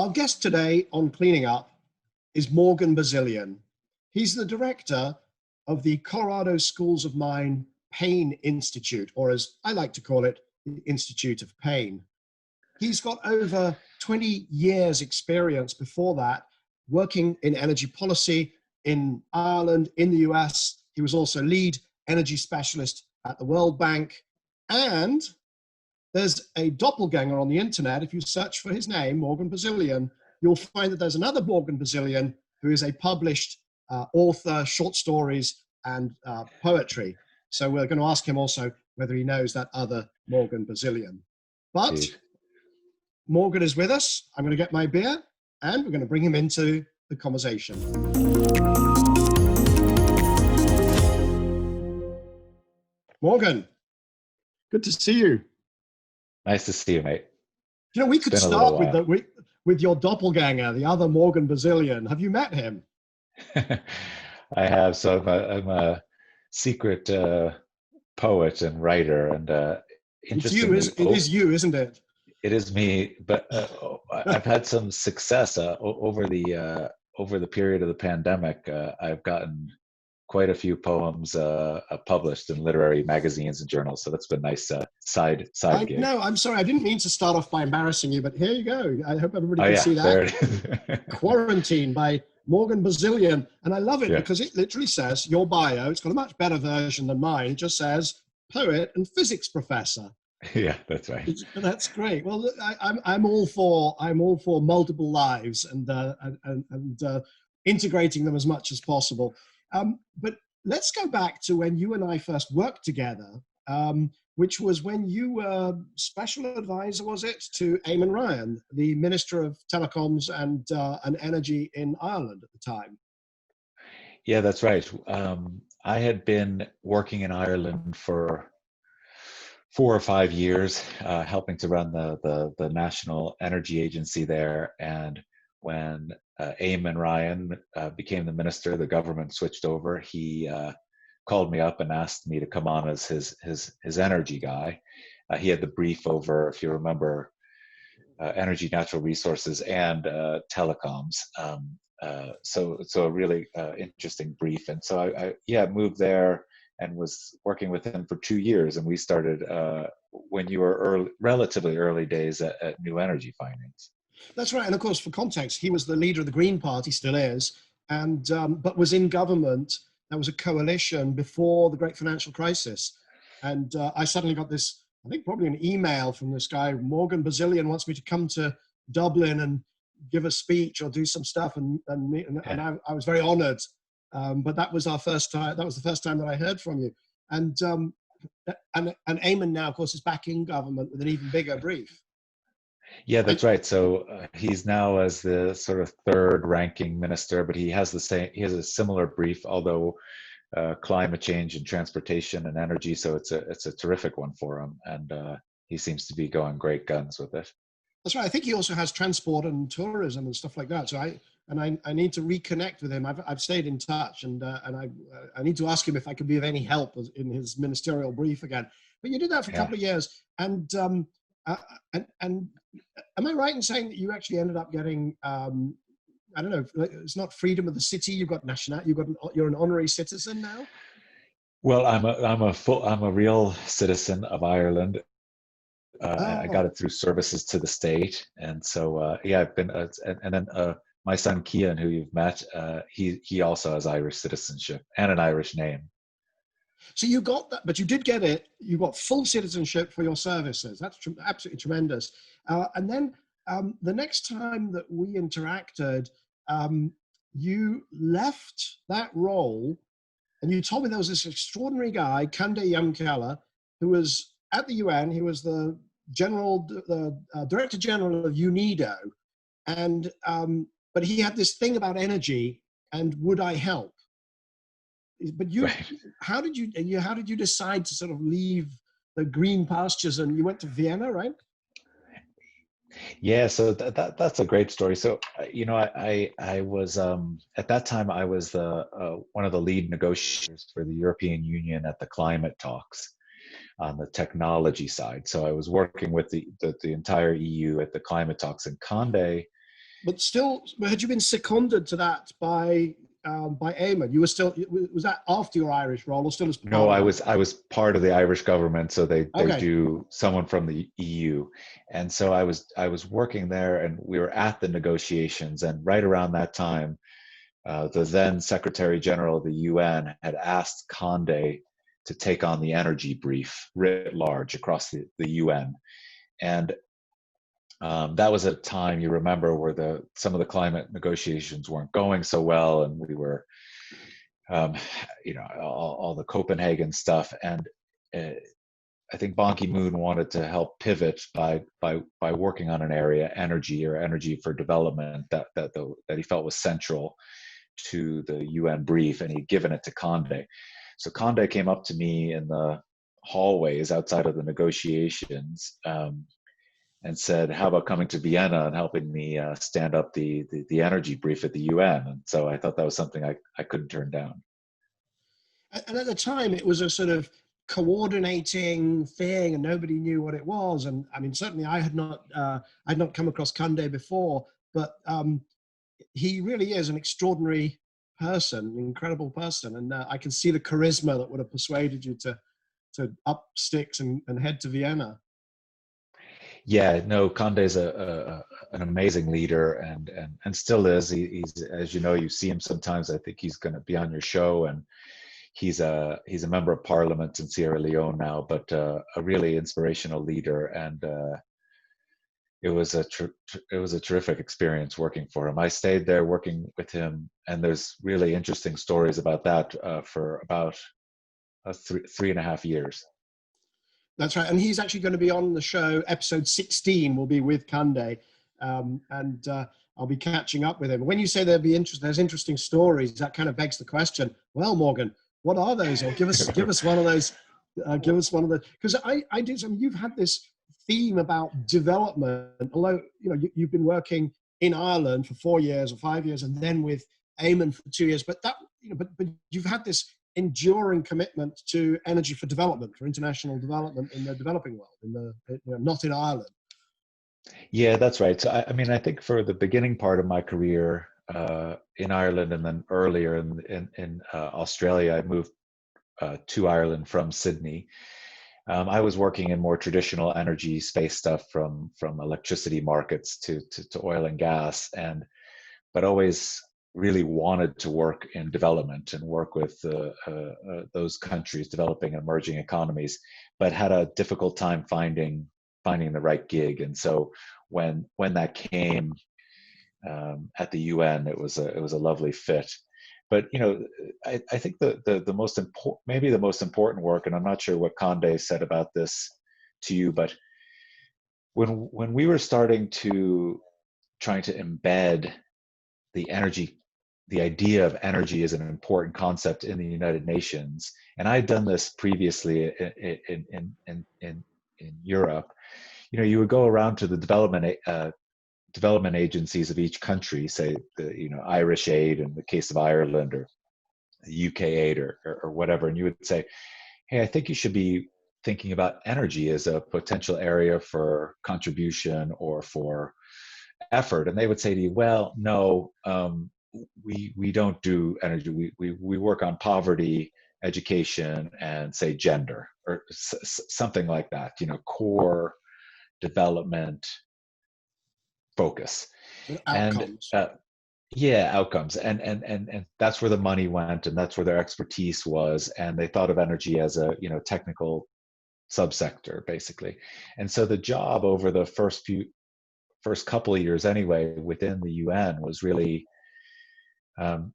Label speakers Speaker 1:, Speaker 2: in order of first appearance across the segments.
Speaker 1: Our guest today on Cleaning Up is Morgan Bazilian. He's the director of the Colorado Schools of Mine Payne Institute, or as I like to call it, the Institute of Payne. He's got over 20 years experience before that working in energy policy in Ireland, in the US. He was also lead energy specialist at the World Bank. And there's a doppelganger on the internet. If you search for his name, Morgan Bazilian, you'll find that there's another Morgan Bazilian who is a published author, short stories, and poetry. So we're going to ask him also whether he knows that other Morgan Bazilian. But Morgan is with us. I'm going to get my beer, and we're going to bring him into the conversation. Morgan, good to see you.
Speaker 2: Nice to see you, mate.
Speaker 1: You know, we could start with your doppelganger, the other Morgan Bazilian. Have you met him?
Speaker 2: I have. So I'm a secret poet and writer, and interestingly,
Speaker 1: it is you, isn't it?
Speaker 2: It is me, but I've had some success over the period of the pandemic. I've gotten quite a few poems published in literary magazines and journals, so that's been a nice side gig.
Speaker 1: No, I'm sorry, I didn't mean to start off by embarrassing you, but here you go. I hope everybody can see that.
Speaker 2: There it is.
Speaker 1: Quarantine by Morgan Bazilian, and I love it because it literally says your bio. It's got a much better version than mine. It just says poet and physics professor.
Speaker 2: Yeah, that's right.
Speaker 1: That's great. Well, I'm all for multiple lives and integrating them as much as possible. But let's go back to when you and I first worked together, which was when you were special advisor, was it, to Eamon Ryan, the Minister of Telecoms and Energy in Ireland at the time?
Speaker 2: Yeah, that's right. I had been working in Ireland for 4 or 5 years, helping to run the National Energy Agency there. And when Eamon Ryan became the minister, the government switched over. He called me up and asked me to come on as his energy guy. He had the brief over, if you remember, energy, natural resources, and telecoms. So it's a really interesting brief. And so I moved there and was working with him for 2 years. And we started when you were relatively early days at New Energy Finance.
Speaker 1: That's right. And of course, for context, he was the leader of the Green Party, still is, and but was in government. There was a coalition before the great financial crisis. And I suddenly got this, I think probably an email from this guy, Morgan Bazilian wants me to come to Dublin and give a speech or do some stuff. And I was very honored. But that was our first time. That was the first time that I heard from you. And Eamon now, of course, is back in government with an even bigger brief.
Speaker 2: Yeah, that's right. So he's now as the sort of third ranking minister, but he has a similar brief, although climate change and transportation and energy. So it's a terrific one for him. And he seems to be going great guns with it.
Speaker 1: That's right. I think he also has transport and tourism and stuff like that. So I need to reconnect with him. I've stayed in touch, and I need to ask him if I could be of any help in his ministerial brief again. But you did that for a couple of years, and am I right in saying that you actually ended up getting I don't know, it's not freedom of the city. You're an honorary citizen now.
Speaker 2: Well, I'm a real citizen of Ireland. I got it through services to the state, and so I've been and then my son Kian, who you've met, he also has Irish citizenship and an Irish name.
Speaker 1: So you got that, but you did get it. You got full citizenship for your services. That's absolutely tremendous. And then the next time that we interacted, you left that role, and you told me there was this extraordinary guy, Kande Yamkela, who was at the UN. He was the Director General of UNIDO, and but he had this thing about energy and would I help? But you, right. How did you decide to sort of leave the green pastures and you went to Vienna, right?
Speaker 2: Yeah, so that's a great story. So I was at that time I was the one of the lead negotiators for the European Union at the climate talks on the technology side. So I was working with the entire EU at the climate talks, and Kande
Speaker 1: But still, had you been seconded to that by Eamon? You were still, was that after your Irish role or still as
Speaker 2: No,
Speaker 1: part of it?
Speaker 2: I was part of the Irish government, so they
Speaker 1: Okay.
Speaker 2: do someone from the EU, and so I was working there, and we were at the negotiations, and right around that time, the then Secretary General of the UN had asked Conde to take on the energy brief writ large across the UN, and that was a time you remember where some of the climate negotiations weren't going so well, and we were um, all the Copenhagen stuff, and uh, I think Ban Ki-moon wanted to help pivot by working on an area, energy for development, that he felt was central to the UN brief, and he'd given it to Conde. So Conde came up to me in the hallways outside of the negotiations, and said, "How about coming to Vienna and helping me stand up the energy brief at the UN?" And so I thought that was something I couldn't turn down.
Speaker 1: And at the time, it was a sort of coordinating thing, and nobody knew what it was. And I mean, certainly, I'd not come across Kunde before, but he really is an extraordinary person, an incredible person, and I can see the charisma that would have persuaded you to up sticks and head to Vienna.
Speaker 2: Yeah, no, Conde's an amazing leader, and still is. He's, as you know, you see him sometimes. I think he's going to be on your show, and he's a member of parliament in Sierra Leone now, but a really inspirational leader. And it was it was a terrific experience working for him. I stayed there working with him, and there's really interesting stories about that for about 3.5 years.
Speaker 1: That's right. And he's actually going to be on the show. Episode 16 will be with Kande. And I'll be catching up with him. When you say there's interesting stories, that kind of begs the question, well, Morgan, what are those? Or give us one of those, because I did some, you've had this theme about development, although, you've been working in Ireland for 4 years or 5 years, and then with Eamon for 2 years, but you've had this enduring commitment to energy for development, for international development in the developing world, not in Ireland.
Speaker 2: Yeah, that's right. So I mean, I think for the beginning part of my career in Ireland, and then earlier in Australia, I moved to Ireland from Sydney. I was working in more traditional energy space stuff, from electricity markets to oil and gas, but always really wanted to work in development and work with those countries, developing and emerging economies, but had a difficult time finding the right gig. And so when that came at the UN, it was a lovely fit. But I think the most important, maybe the most important work, and I'm not sure what Conde said about this to you, but when we were trying to embed the idea of energy as an important concept in the United Nations, and I'd done this previously in Europe. You would go around to the development agencies of each country, say the Irish Aid in the case of Ireland, or the UK Aid, or whatever, and you would say, "Hey, I think you should be thinking about energy as a potential area for contribution or for effort." And they would say to you, "Well, no, we don't do energy. We work on poverty, education, and say gender, or something like that. Core development focus." And
Speaker 1: Outcomes.
Speaker 2: yeah, outcomes, and that's where the money went, and that's where their expertise was, and they thought of energy as a technical subsector, basically. And so the job over the first couple of years anyway within the UN was really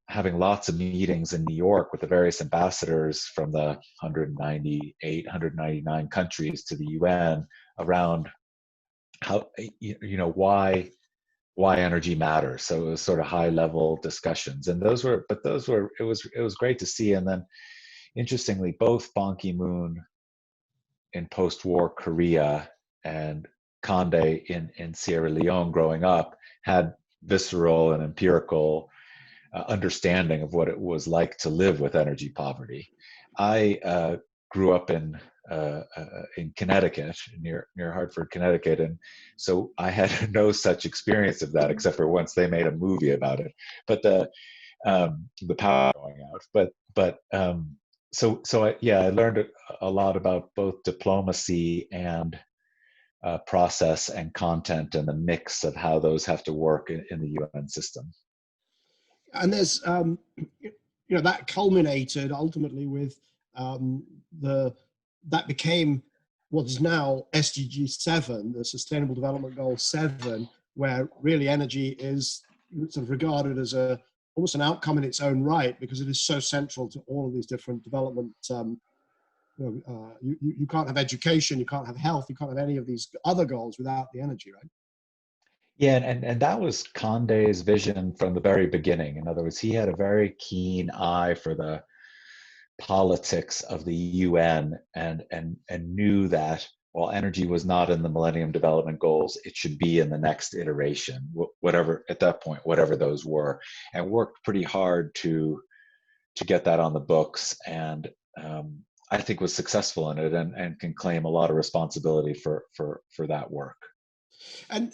Speaker 2: having lots of meetings in New York with the various ambassadors from the 198, 199 countries to the UN around how, why energy matters. So it was sort of high level discussions, and it was great to see. And then interestingly, both Ban Ki-moon in post-war Korea and Conde in Sierra Leone growing up had visceral and empirical understanding of what it was like to live with energy poverty. I grew up in in Connecticut, near Hartford, Connecticut, and so I had no such experience of that, except for once they made a movie about it. But the power going out. I learned a lot about both diplomacy and process and content, and the mix of how those have to work in the UN system.
Speaker 1: And there's, that culminated ultimately with that became what is now SDG 7, the Sustainable Development Goal 7, where really energy is sort of regarded as almost an outcome in its own right, because it is so central to all of these different development. You can't have education, you can't have health, you can't have any of these other goals without the energy, right?
Speaker 2: Yeah, and that was Condé's vision from the very beginning. In other words, he had a very keen eye for the politics of the UN, and knew that while energy was not in the Millennium Development Goals, it should be in the next iteration, whatever at that point, whatever those were, and worked pretty hard to get that on the books, and I think was successful in it, and can claim a lot of responsibility for that work.
Speaker 1: And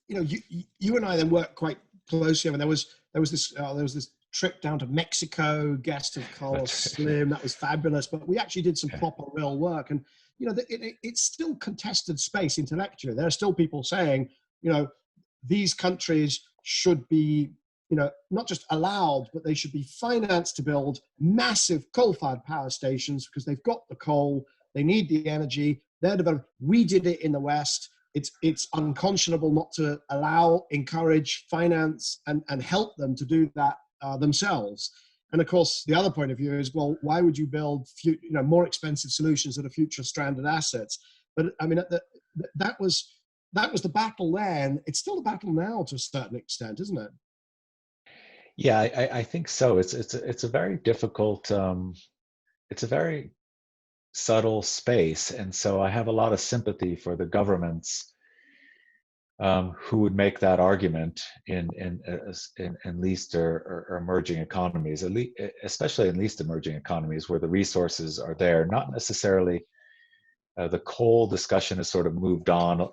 Speaker 1: you and I then worked quite closely. I mean, there was this trip down to Mexico, guest of Carlos Slim. That was fabulous. But we actually did some proper real work, and it's still contested space intellectually. There are still people saying, these countries should be, not just allowed, but they should be financed to build massive coal-fired power stations, because they've got the coal, they need the energy, they're developing. We did it in the West. It's unconscionable not to encourage, finance, and help them to do that themselves. And of course, the other point of view is, well, why would you build more expensive solutions that are future stranded assets? But I mean, that was the battle then. It's still a battle now to a certain extent, isn't it?
Speaker 2: Yeah, I think so. It's a very difficult. It's a very subtle space, and so I have a lot of sympathy for the governments who would make that argument in least or emerging economies, especially in least emerging economies, where the resources are there. Not necessarily the coal discussion has sort of moved on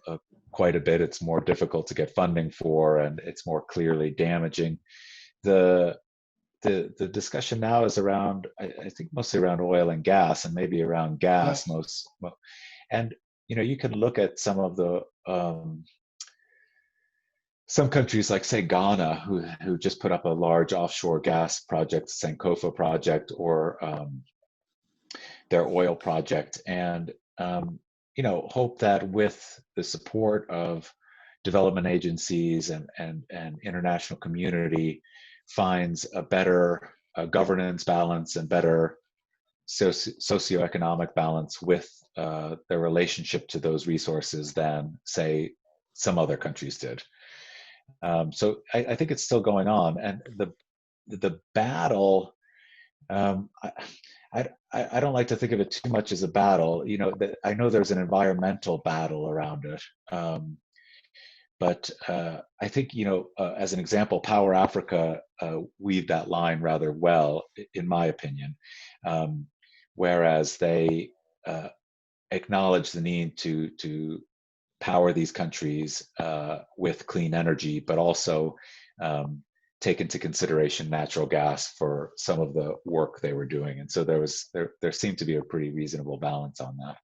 Speaker 2: quite a bit. It's more difficult to get funding for, and it's more clearly damaging. The discussion now is around, I think, mostly around oil and gas, and maybe around gas most. And you can look at some of the some countries like, say, Ghana, who just put up a large offshore gas project, Sankofa project, or their oil project, and hope that with the support of development agencies and international community, finds a better governance balance and better socioeconomic balance with their relationship to those resources than, say, some other countries did. So I think it's still going on, and the battle. I don't like to think of it too much as a battle. I know there's an environmental battle around it. But I think, as an example, Power Africa weaved that line rather well, in my opinion, whereas they acknowledge the need to power these countries with clean energy, but also take into consideration natural gas for some of the work they were doing. And so there seemed to be a pretty reasonable balance on that.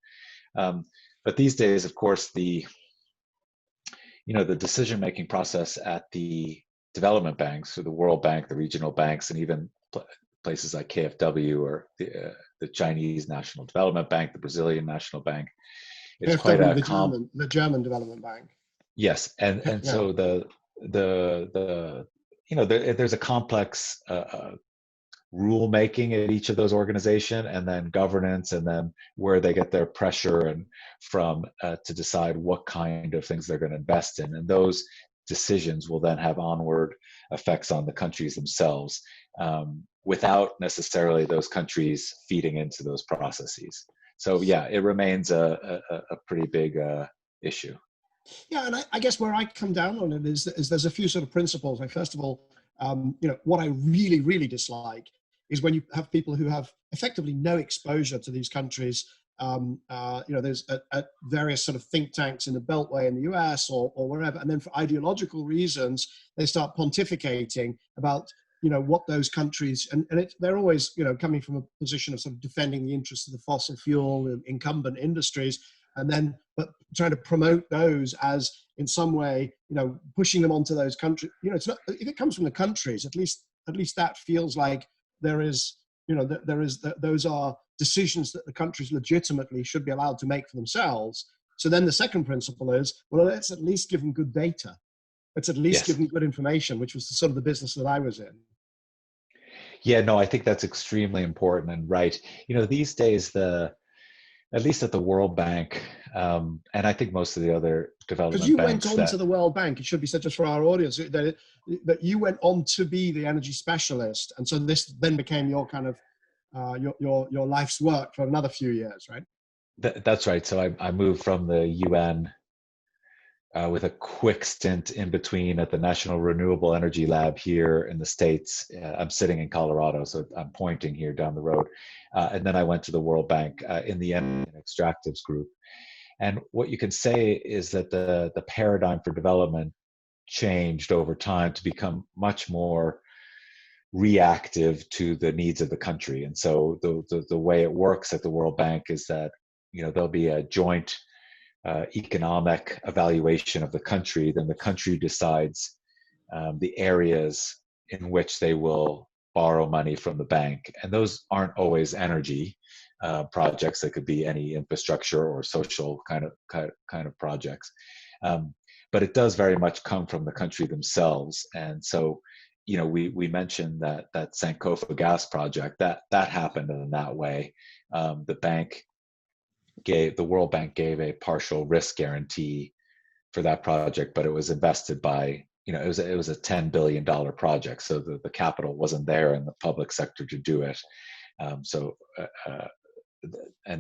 Speaker 2: But these days, of course, the decision-making process at the development banks, so the World Bank, the regional banks, and even places like KfW or the Chinese National Development Bank, the Brazilian National Bank, it's
Speaker 1: KfW,
Speaker 2: quite a
Speaker 1: the German Development Bank.
Speaker 2: Yes, and so there's a complex rule making at each of those organizations, and then governance, and then where they get their pressure and from to decide what kind of things they're going to invest in, and those decisions will then have onward effects on the countries themselves, without necessarily those countries feeding into those processes. So yeah, it remains a pretty big issue.
Speaker 1: Yeah, and I guess where I come down on it is there's a few sort of principles. Like, first of all, what I really, really dislike is when you have people who have effectively no exposure to these countries, there's at various sort of think tanks in the Beltway in the US or wherever. And then for ideological reasons, they start pontificating about, what those countries, and they're always, coming from a position of sort of defending the interests of the fossil fuel incumbent industries, and then, but trying to promote those as in some way, pushing them onto those countries. It's not, if it comes from the countries, at least that feels like there is, those are decisions that the countries legitimately should be allowed to make for themselves. So then the second principle is, well, let's at least give them good data. Let's at least give them good information, which was sort of the business that I was in.
Speaker 2: Yeah, no, I think that's extremely important and right. These days, at least at the World Bank, and I think most of the other development banks.
Speaker 1: Because you went on to the World Bank, it should be said just for our audience, that you went on to be the energy specialist. And so this then became your kind of, your life's work for another few years, right?
Speaker 2: That's right. So I moved from the UN with a quick stint in between at the National Renewable Energy Lab here in the States. I'm sitting in Colorado, so I'm pointing here down the road. And then I went to the World Bank in the energy and extractives group. And what you can say is that the paradigm for development changed over time to become much more reactive to the needs of the country. And so the way it works at the World Bank is that, there'll be a joint economic evaluation of the country. Then the country decides the areas in which they will borrow money from the bank. And those aren't always energy projects. They could be any infrastructure or social kind of projects. But it does very much come from the country themselves. And so, we mentioned that Sankofa gas project that happened in that way. The World Bank gave a partial risk guarantee for that project, but it was invested by, it was a $10 billion project. So the capital wasn't there in the public sector to do it. And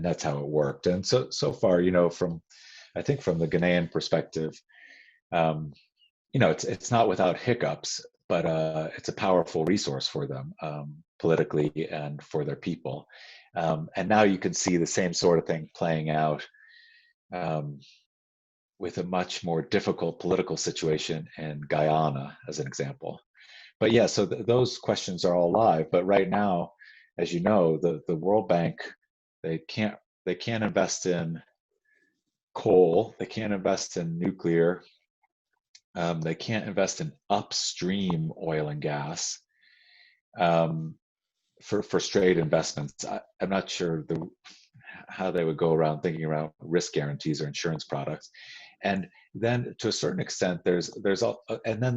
Speaker 2: that's how it worked. And so far, I think from the Ghanaian perspective, it's not without hiccups, but it's a powerful resource for them politically and for their people. And now you can see the same sort of thing playing out with a much more difficult political situation in Guyana, as an example. But yeah, so those questions are all live. But right now, as you know, the World Bank, they can't invest in coal, they can't invest in nuclear, they can't invest in upstream oil and gas. For straight investments, I'm not sure how they would go around thinking around risk guarantees or insurance products. And then to a certain extent, and then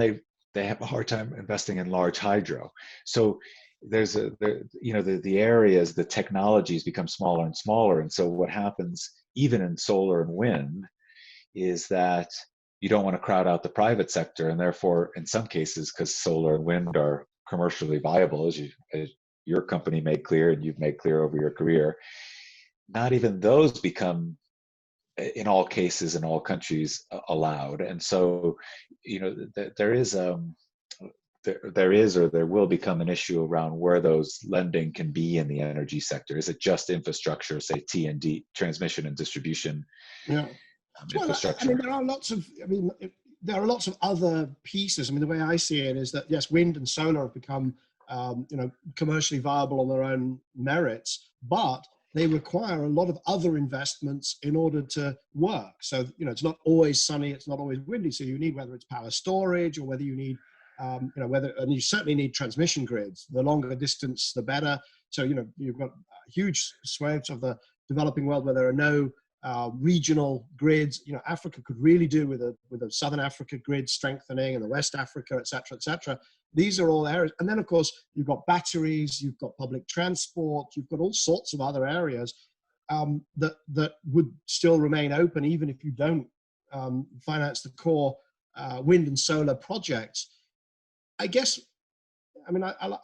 Speaker 2: they have a hard time investing in large hydro. So the areas, the technologies become smaller and smaller. And so what happens even in solar and wind is that you don't want to crowd out the private sector. And therefore, in some cases, because solar and wind are commercially viable, as your company made clear and you've made clear over your career, not even those become, in all cases, in all countries, allowed. And so, there will become an issue around where those lending can be in the energy sector. Is it just infrastructure, say T&D, transmission and distribution?
Speaker 1: Yeah.
Speaker 2: Infrastructure.
Speaker 1: Well, there are lots of other pieces. The way I see it is that, yes, wind and solar have become commercially viable on their own merits, but they require a lot of other investments in order to work. So, it's not always sunny, it's not always windy. So you need, whether it's power storage or whether you need, and you certainly need transmission grids. The longer distance, the better. So, you've got huge swathes of the developing world where there are no regional grids. Africa could really do with a Southern Africa grid strengthening, and the West Africa, et cetera, et cetera. These are all areas. And then, of course, you've got batteries, you've got public transport, you've got all sorts of other areas that would still remain open, even if you don't finance the core wind and solar projects. I guess,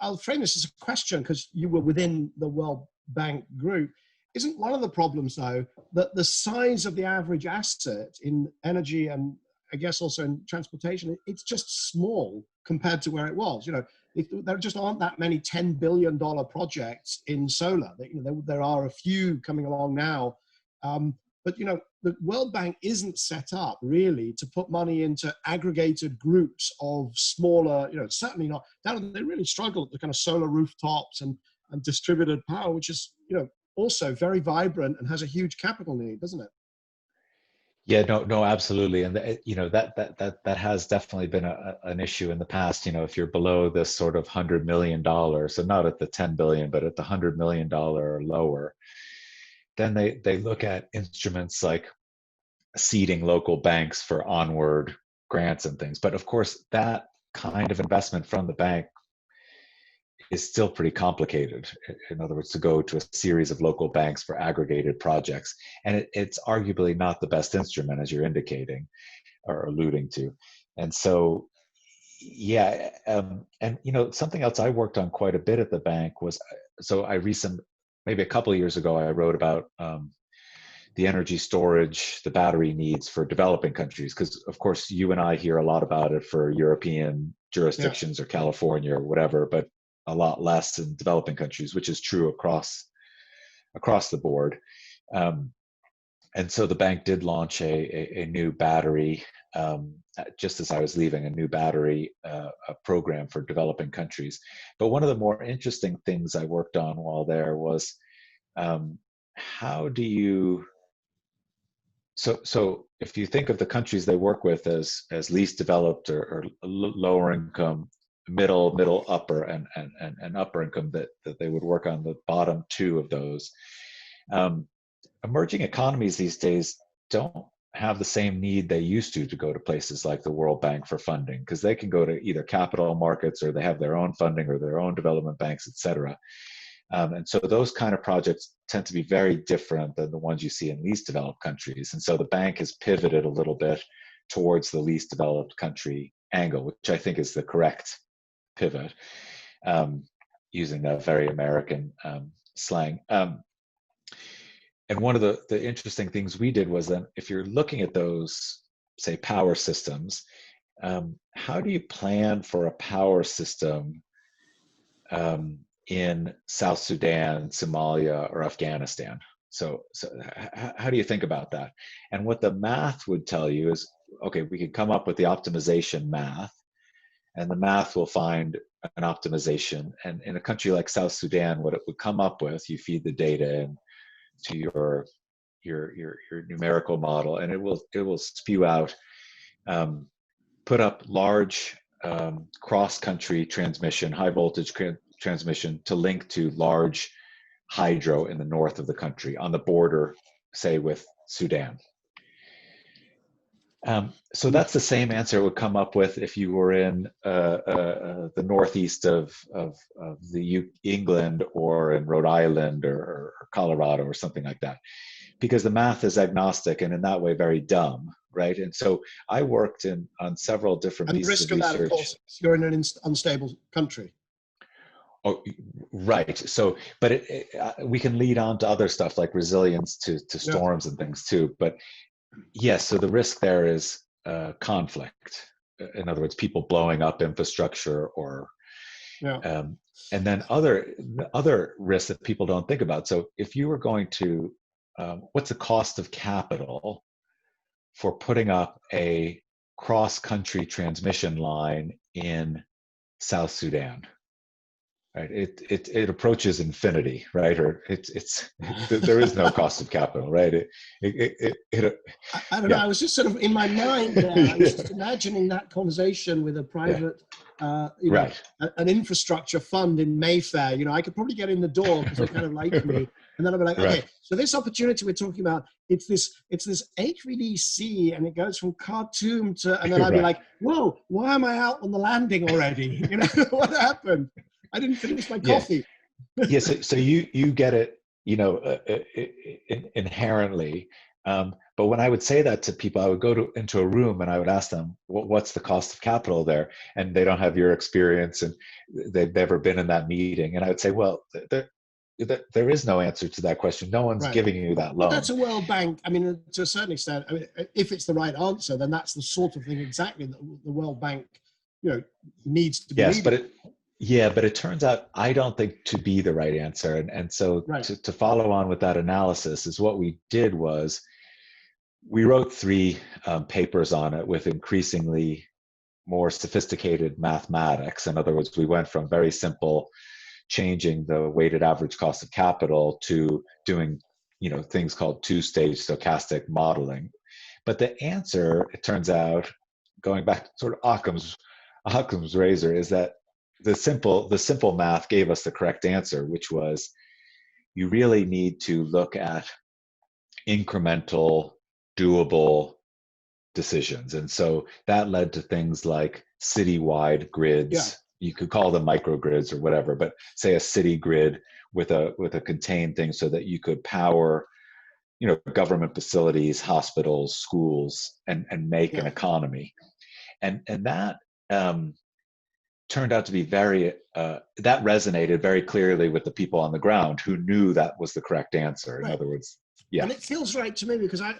Speaker 1: I'll frame this as a question, because you were within the World Bank group. Isn't one of the problems, though, that the size of the average asset in energy and I guess also in transportation, it's just small compared to where it was? There just aren't that many $10 billion projects in solar. There are a few coming along now, But, you know, the World Bank isn't set up really to put money into aggregated groups of smaller, you know, certainly not, they really struggle at the kind of solar rooftops and distributed power, which is, you know, also very vibrant and has a huge capital need, doesn't it?
Speaker 2: Yeah, no, absolutely, and you know that has definitely been an issue in the past. You know, if you're below this sort of $100 million, so not at the 10 billion, but at the $100 million or lower, then they look at instruments like seeding local banks for onward grants and things. But of course, that kind of investment from the bank is still pretty complicated. In other words, to go to a series of local banks for aggregated projects. And it's arguably not the best instrument, as you're indicating or alluding to. And so, yeah, and you know, something else I worked on quite a bit at the bank was, so maybe a couple of years ago, I wrote about the energy storage, the battery needs for developing countries. Because of course, you and I hear a lot about it for European jurisdictions or California or whatever, but a lot less in developing countries, which is true across the board. And so the bank did launch a new battery, just as I was leaving, a new battery a program for developing countries. But one of the more interesting things I worked on while there was, how do you, so if you think of the countries they work with as least developed or lower income, middle, upper, and upper income, that they would work on the bottom two of those. Emerging economies these days don't have the same need they used to go to places like the World Bank for funding, because they can go to either capital markets, or they have their own funding or their own development banks, etc. And so those kind of projects tend to be very different than the ones you see in least developed countries. And so the bank has pivoted a little bit towards the least developed country angle, which I think is the correct pivot, using a very American slang. And one of the interesting things we did was, then, if you're looking at those, say, power systems, how do you plan for a power system in South Sudan, Somalia, or Afghanistan? So how do you think about that? And what the math would tell you is, okay, we could come up with the optimization math, and the math will find an optimization. And in a country like South Sudan, what it would come up with, you feed the data in to your numerical model, and it will spew out, put up large cross-country transmission, high voltage transmission, to link to large hydro in the north of the country on the border, say, with Sudan. So that's the same answer it would come up with if you were in the northeast of England, or in Rhode Island, or Colorado, or something like that, because the math is agnostic, and in that way very dumb, right? And so I worked on several different pieces of research. And the risk of that, of course,
Speaker 1: you're in an unstable country.
Speaker 2: Oh, right. So, but we can lead on to other stuff like resilience to storms and things too. But yes, so the risk there is conflict. In other words, people blowing up infrastructure, or and then other risks that people don't think about. So if you were going to, what's the cost of capital for putting up a cross-country transmission line in South Sudan? Right, it approaches infinity, right? Or it's there is no cost of capital, right?
Speaker 1: I don't know. I was just sort of in my mind there. I was just imagining that conversation with a private, an infrastructure fund in Mayfair. You know, I could probably get in the door because they kind of like me, and then I'd be like, okay, so this opportunity we're talking about, it's this HVDC, and it goes from Khartoum to, and then I'd be like, whoa, why am I out on the landing already? You know, what happened? I didn't finish my coffee.
Speaker 2: Yes, so you get it, you know, inherently. But when I would say that to people, I would go into a room and I would ask them, what's the cost of capital there? And they don't have your experience, and they've never been in that meeting. And I would say, well, there is no answer to that question. No one's giving you that loan.
Speaker 1: But that's a World Bank. I mean, to a certain extent, I mean, if it's the right answer, then that's the sort of thing exactly that the World Bank, you know, needs to be.
Speaker 2: Yes, but Yeah, but it turns out I don't think to be the right answer. And so
Speaker 1: Right.
Speaker 2: to follow on with that analysis is what we did was we wrote three papers on it with increasingly more sophisticated mathematics. In other words, we went from very simple changing the weighted average cost of capital to doing, things called two-stage stochastic modeling. But the answer, it turns out, going back to sort of Occam's razor, is that the simple math gave us the correct answer, which was you really need to look at incremental, doable decisions. And so that led to things like citywide
Speaker 1: Yeah.
Speaker 2: grids. You could call them microgrids or whatever, but say a city grid with a contained thing so that you could power, government facilities, hospitals, schools, and make an
Speaker 1: Yeah.
Speaker 2: economy. And that turned out to be that resonated very clearly with the people on the ground who knew that was the correct answer. In
Speaker 1: Right.
Speaker 2: other words, yeah.
Speaker 1: And it feels right to me because I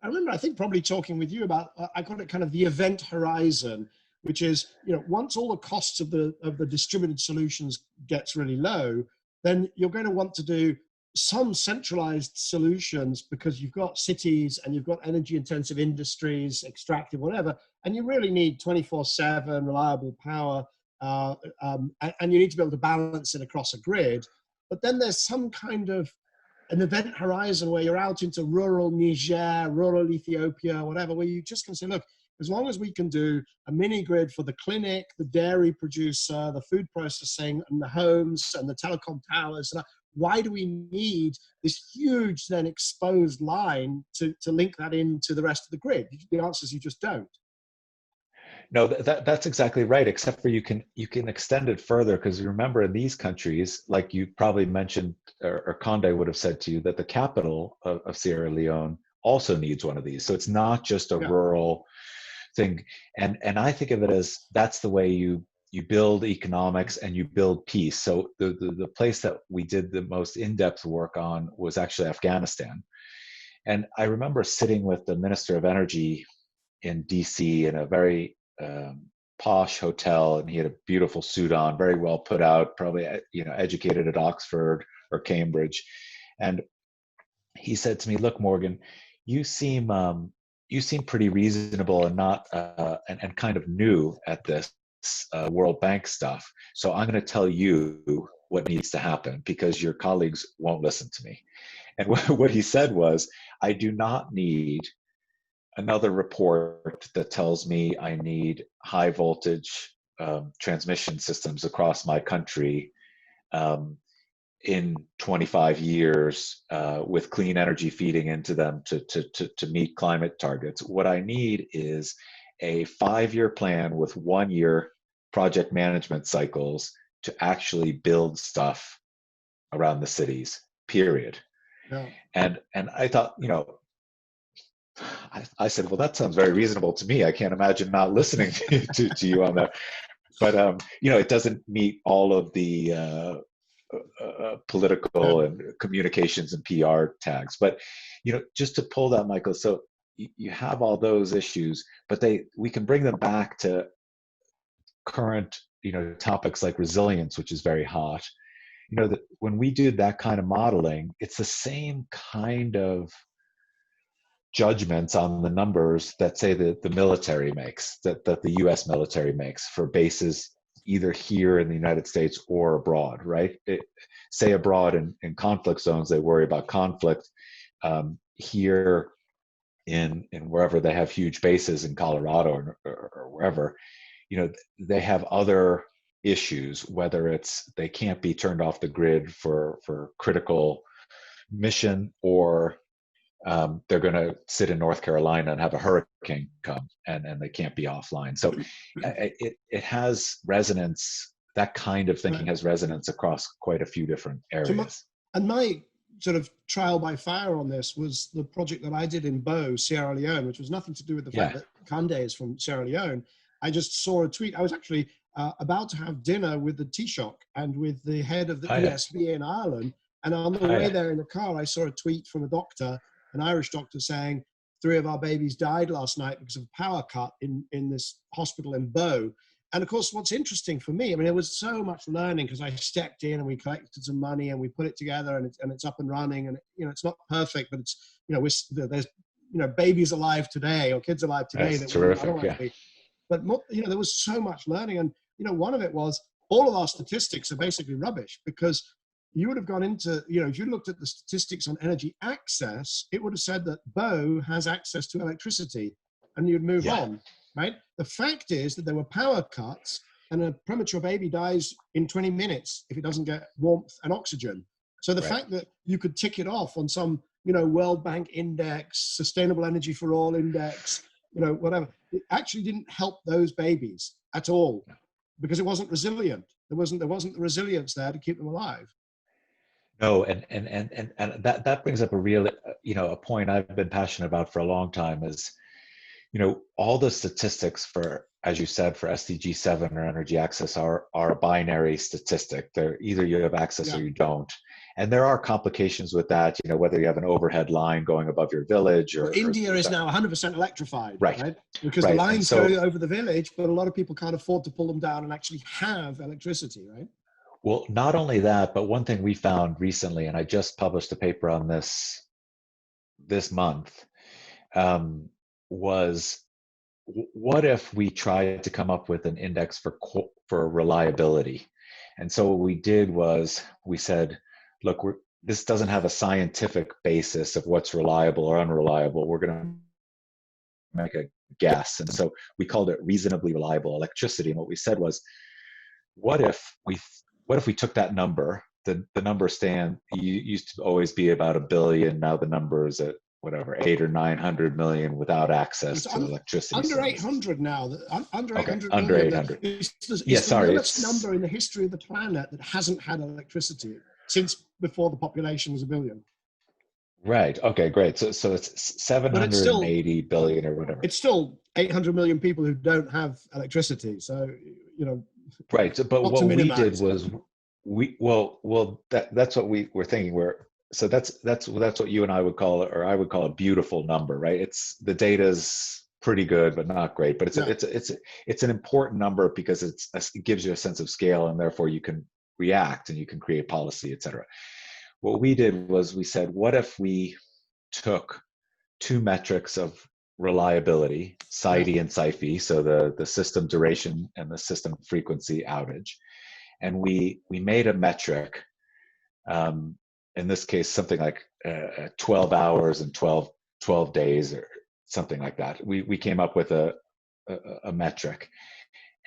Speaker 1: I remember, I think probably talking with you about, I call it kind of the event horizon, which is, once all the costs of the distributed solutions gets really low, then you're going to want to do some centralized solutions because you've got cities and you've got energy intensive industries, extractive, whatever, and you really need 24/7 reliable power, and you need to be able to balance it across a grid. But then there's some kind of an event horizon where you're out into rural Niger, rural Ethiopia, whatever, where you just can say, look, as long as we can do a mini grid for the clinic, the dairy producer, the food processing, and the homes and the telecom towers, why do we need this huge then exposed line to link that into the rest of the grid? The answer is you just don't.
Speaker 2: No, that's exactly right. Except for you can extend it further because remember in these countries, like you probably mentioned, or Conde would have said to you that the capital of Sierra Leone also needs one of these. So it's not just a
Speaker 1: Yeah.
Speaker 2: rural thing. And I think of it as that's the way you build economics and you build peace. So the place that we did the most in-depth work on was actually Afghanistan. And I remember sitting with the Minister of Energy in DC in a very posh hotel, and he had a beautiful suit on, very well put out, probably educated at Oxford or Cambridge. And he said to me, "Look, Morgan, you seem pretty reasonable and not and kind of new at this World Bank stuff. So I'm going to tell you what needs to happen because your colleagues won't listen to me." And what he said was, "I do not need another report that tells me I need high voltage transmission systems across my country in 25 years with clean energy feeding into them to meet climate targets. What I need is a 5-year plan with 1-year project management cycles to actually build stuff around the cities, period."
Speaker 1: Yeah.
Speaker 2: And I thought, I said, well, that sounds very reasonable to me. I can't imagine not listening to you on that. But it doesn't meet all of the
Speaker 1: Yeah.
Speaker 2: political and communications and PR tags. But just to pull that, Michael. So you have all those issues, but we can bring them back to current topics like resilience, which is very hot. That when we do that kind of modeling, it's the same kind of judgments on the numbers that say that the military makes, that the US military makes for bases either here in the United States or abroad, right? Say abroad in conflict zones, they worry about conflict. Here in wherever they have huge bases in Colorado or wherever, they have other issues, whether it's they can't be turned off the grid for critical mission, or they're going to sit in North Carolina and have a hurricane come and they can't be offline. So it has resonance. That kind of thinking
Speaker 1: Right.
Speaker 2: has resonance across quite a few different
Speaker 1: So
Speaker 2: areas.
Speaker 1: my sort of trial by fire on this was the project that I did in Bo, Sierra Leone, which was nothing to do with the fact
Speaker 2: Yeah.
Speaker 1: that Conde is from Sierra Leone. I just saw a tweet. I was actually about to have dinner with the Taoiseach and with the head of the
Speaker 2: Oh, yeah.
Speaker 1: ESB in Ireland. And on the
Speaker 2: Oh,
Speaker 1: way
Speaker 2: yeah.
Speaker 1: there in the car, I saw a tweet from a doctor, an Irish doctor, saying 3 of our babies died last night because of a power cut in this hospital in Bo. And of course, what's interesting for me, I mean, there was so much learning because I stepped in and we collected some money and we put it together and it's up and running. And, it's not perfect, but it's, there's, babies alive today or kids alive today
Speaker 2: That's
Speaker 1: that wouldn't
Speaker 2: terrific.
Speaker 1: otherwise
Speaker 2: Yeah.
Speaker 1: be. But, there was so much learning. And, one of it was all of our statistics are basically rubbish because you would have gone into, if you looked at the statistics on energy access, it would have said that Bo has access to electricity and you'd move on. Right? The fact is that there were power cuts and a premature baby dies in 20 minutes if it doesn't get warmth and oxygen. So the fact that you could tick it off on some, World Bank index, Sustainable Energy for All index, whatever, it actually didn't help those babies at all because it wasn't resilient. There wasn't the resilience there to keep them alive.
Speaker 2: No, and that brings up a real, a point I've been passionate about for a long time is, all the statistics for, as you said, for SDG 7 or energy access are a binary statistic. They're either you have access or you don't. And there are complications with that, whether you have an overhead line going above your village or...
Speaker 1: India is now 100% electrified,
Speaker 2: right?
Speaker 1: Because the lines go over the village, but a lot of people can't afford to pull them down and actually have electricity, right?
Speaker 2: Well, not only that, but one thing we found recently, and I just published a paper on this month, was what if we tried to come up with an index for reliability? And so what we did was we said, look, this doesn't have a scientific basis of what's reliable or unreliable. We're going to make a guess. And so we called it reasonably reliable electricity. And what we said was, what if we took that number, the number used to always be about 1 billion. Now the number is at whatever, 800 or 900 million without access to electricity.
Speaker 1: Under
Speaker 2: services.
Speaker 1: 800 now. Under 800
Speaker 2: under
Speaker 1: million.
Speaker 2: 800.
Speaker 1: It's the lowest number in the history of the planet that hasn't had electricity since before the population was 1 billion.
Speaker 2: Right. Okay, great. So it's 780 billion or whatever.
Speaker 1: It's still 800 million people who don't have electricity. So,
Speaker 2: Right. But what we did was that's what we were thinking. So that's what you and I would call it, or I would call a beautiful number, right? It's the data's pretty good, but not great. But it's an important number because it gives you a sense of scale, and therefore you can react and you can create policy, et cetera. What we did was we said, what if we took two metrics of reliability, SIDE and SIFI, so the system duration and the system frequency outage, and we made a metric. In this case, something like 12 hours and 12 days or something like that. We came up with a metric.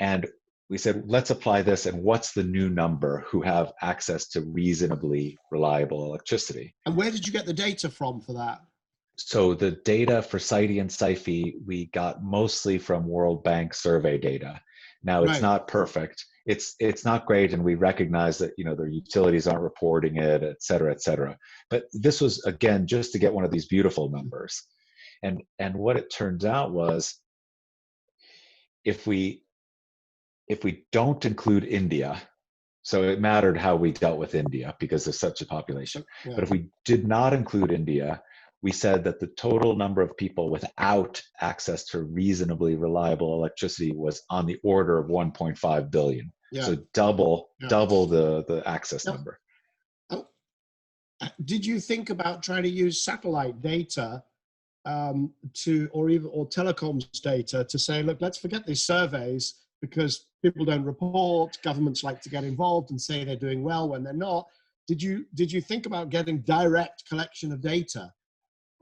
Speaker 2: And we said, let's apply this, and what's the new number who have access to reasonably reliable electricity?
Speaker 1: And where did you get the data from for that?
Speaker 2: So the data for SIDE and SIFI, we got mostly from World Bank survey data. Now, it's not perfect. It's not great, and we recognize that their utilities aren't reporting it, et cetera, et cetera. But this was, again, just to get one of these beautiful numbers. And what it turns out was, if we don't include India, so it mattered how we dealt with India because there's such a population. Yeah. But if we did not include India, we said that the total number of people without access to reasonably reliable electricity was on the order of 1.5 billion. Yeah. So double the access number.
Speaker 1: Did you think about trying to use satellite data or telecoms data to say, look, let's forget these surveys because people don't report, governments like to get involved and say they're doing well when they're not. Did you think about getting direct collection of data?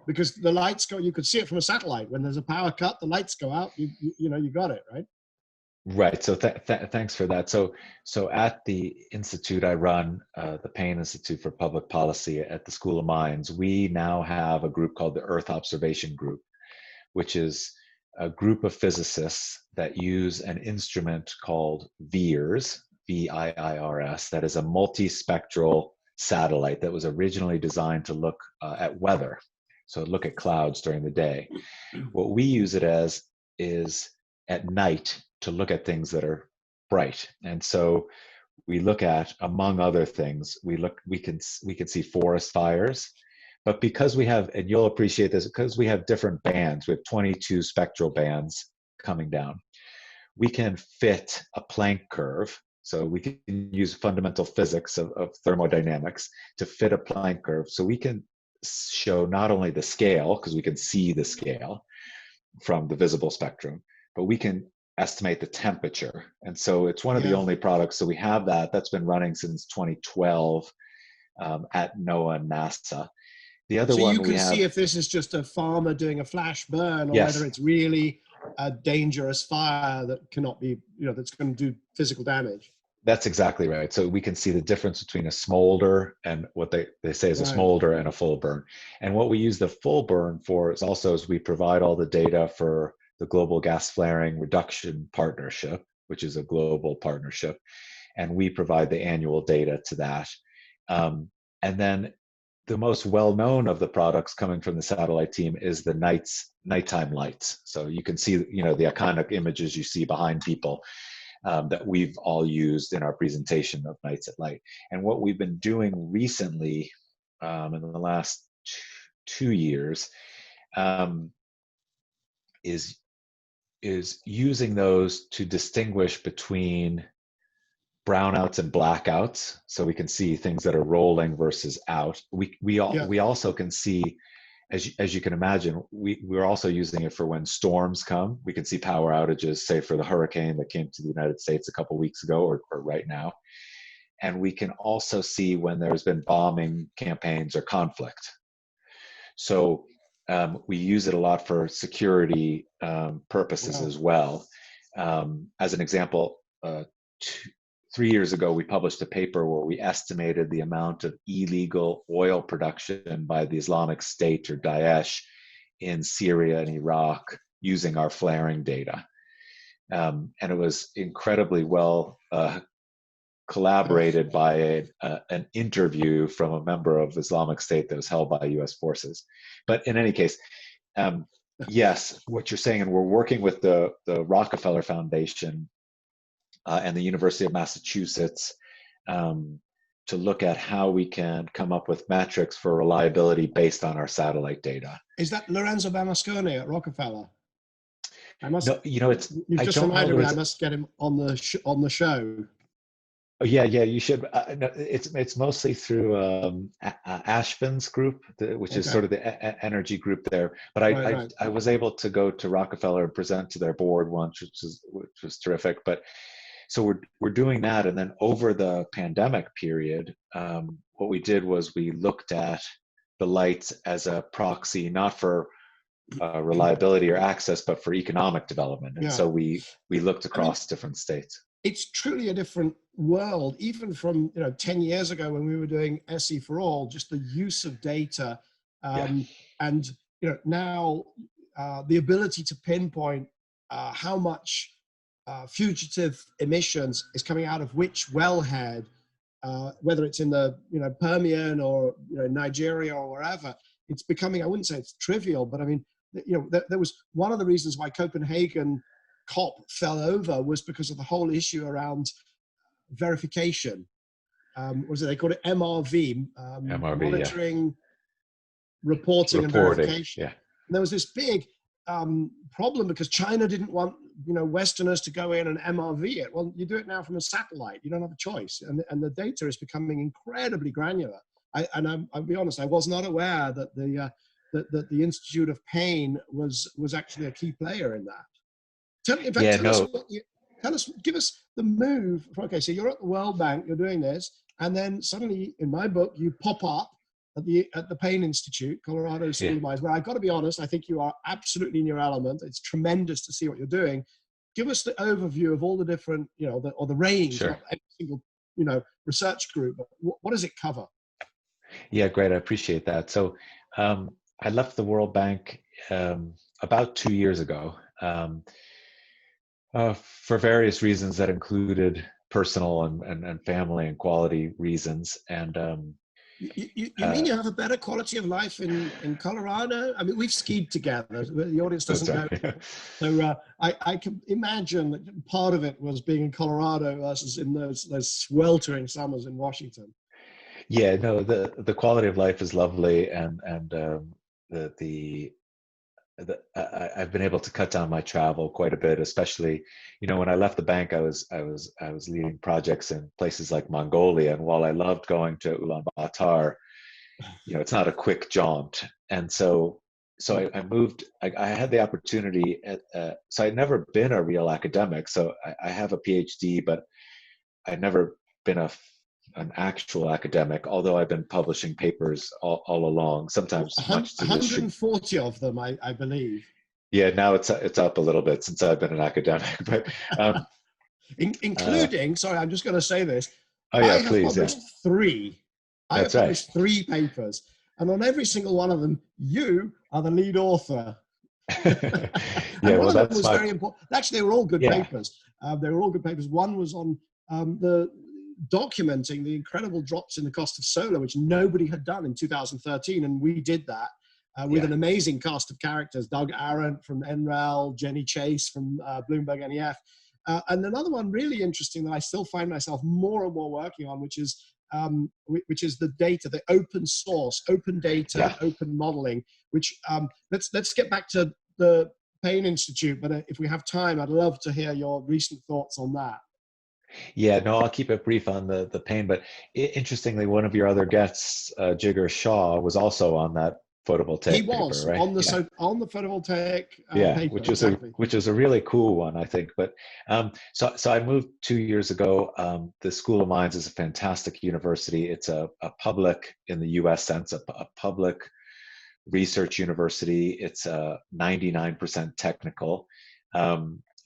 Speaker 1: Because the lights go, you could see it from a satellite. When there's a power cut, the lights go out, you got it, right?
Speaker 2: Right. So thanks for that. So at the institute I run, the Payne Institute for Public Policy at the School of Mines, we now have a group called the Earth Observation Group, which is a group of physicists that use an instrument called VIRS, VIIRS, that is a multispectral satellite that was originally designed to look at weather. So look at clouds during the day. What we use it as is at night to look at things that are bright. And so we look at, among other things, we can see forest fires. But because we have, and you'll appreciate this, because we have different bands, we have 22 spectral bands coming down. we can fit a Planck curve. So we can use fundamental physics of thermodynamics to fit a Planck curve. So we can show not only the scale, because we can see the scale from the visible spectrum, but we can estimate the temperature. And so it's one of the only products. So we have that's been running since 2012 at NOAA and NASA. The other one
Speaker 1: you can see if this is just a farmer doing a flash burn, or whether it's really a dangerous fire that cannot be, that's going to do physical damage.
Speaker 2: That's exactly right. So we can see the difference between a smolder and what they say is a smolder and a full burn. And what we use the full burn for is also we provide all the data for the Global Gas Flaring Reduction Partnership, which is a global partnership. And we provide the annual data to that. And then the most well-known of the products coming from the satellite team is the nighttime lights. So you can see, the iconic images you see behind people that we've all used in our presentation of Nights at Light. And what we've been doing recently in the last 2 years is using those to distinguish between brownouts and blackouts, so we can see things that are rolling versus out. We also can see, as you can imagine, we're also using it for when storms come. We can see power outages, say for the hurricane that came to the United States a couple of weeks ago or right now. And we can also see when there's been bombing campaigns or conflict. So we use it a lot for security purposes as well. As an example, 3 years ago, we published a paper where we estimated the amount of illegal oil production by the Islamic State or Daesh in Syria and Iraq using our flaring data. And it was incredibly well collaborated by an interview from a member of Islamic State that was held by US forces. But in any case, yes, what you're saying, and we're working with the Rockefeller Foundation and the University of Massachusetts to look at how we can come up with metrics for reliability based on our satellite data.
Speaker 1: Is that Lorenzo Berlusconi at Rockefeller? I must.
Speaker 2: No, it's.
Speaker 1: You've just reminded me. I must get him on the show.
Speaker 2: Oh, yeah, you should. No, it's mostly through Ashvin's group, which is sort of the energy group there. But I was able to go to Rockefeller and present to their board once, which was terrific. But so we're doing that, and then over the pandemic period, what we did was we looked at the lights as a proxy, not for reliability or access, but for economic development. And so we looked across different states.
Speaker 1: It's truly a different world, even from 10 years ago when we were doing SE for All. Just the use of data, and now the ability to pinpoint how much fugitive emissions is coming out of which wellhead, whether it's in the Permian or Nigeria or wherever. It's becoming, I wouldn't say it's trivial, but I mean, there was one of the reasons why Copenhagen COP fell over was because of the whole issue around verification. They called it MRV, monitoring, reporting, and verification. And there was this big problem because China didn't want Westerners to go in and MRV it. Well, you do it now from a satellite. You don't have a choice, and the data is becoming incredibly granular. I'll be honest, I was not aware that the Institute of Payne was actually a key player in that. Give us the move. Okay, so you're at the World Bank, you're doing this, and then suddenly, in my book, you pop up at the Payne Institute, Colorado School of Mines, where I've got to be honest, I think you are absolutely in your element. It's tremendous to see what you're doing. Give us the overview of all the different, or the range of every single, research group. What does it cover?
Speaker 2: Yeah, great. I appreciate that. So I left the World Bank about 2 years ago for various reasons that included personal and family and quality reasons. And
Speaker 1: you mean you have a better quality of life in Colorado? I mean, we've skied together. The audience doesn't know. So I can imagine that part of it was being in Colorado versus in those sweltering summers in Washington.
Speaker 2: Yeah, no, the quality of life is lovely, and the I've been able to cut down my travel quite a bit, especially, when I left the bank, I was leading projects in places like Mongolia, and while I loved going to Ulaanbaatar, it's not a quick jaunt, and so I moved. I had the opportunity so I'd never been a real academic, so I have a PhD, but I'd never been an actual academic, although I've been publishing papers all along, sometimes much to the
Speaker 1: 140 of them, I believe.
Speaker 2: Yeah, now it's up a little bit since I've been an academic, but
Speaker 1: including, sorry, I'm just going to say this.
Speaker 2: Oh yeah,
Speaker 1: I have
Speaker 2: please.
Speaker 1: published three. I have published 3 papers, and on every single one of them, you are the lead author.
Speaker 2: Yeah,
Speaker 1: one of them was very important. Actually, they were all good papers. They were all good papers. One was on the documenting the incredible drops in the cost of solar, which nobody had done in 2013, and we did that with an amazing cast of characters: Doug Arendt from NREL, Jenny Chase from Bloomberg NEF, and another one really interesting that I still find myself more and more working on, which is the data, the open source, open data, open modeling. Which let's get back to the Payne Institute, but if we have time, I'd love to hear your recent thoughts on that.
Speaker 2: Yeah, no, I'll keep it brief on the Payne, but interestingly, one of your other guests, Jigar Shah, was also on that photovoltaic paper, right?
Speaker 1: On the photovoltaic
Speaker 2: paper, which is a really cool one, I think. But so I moved 2 years ago. The School of Mines is a fantastic university. It's a public, in the U.S. sense, a public research university. It's 99% technical.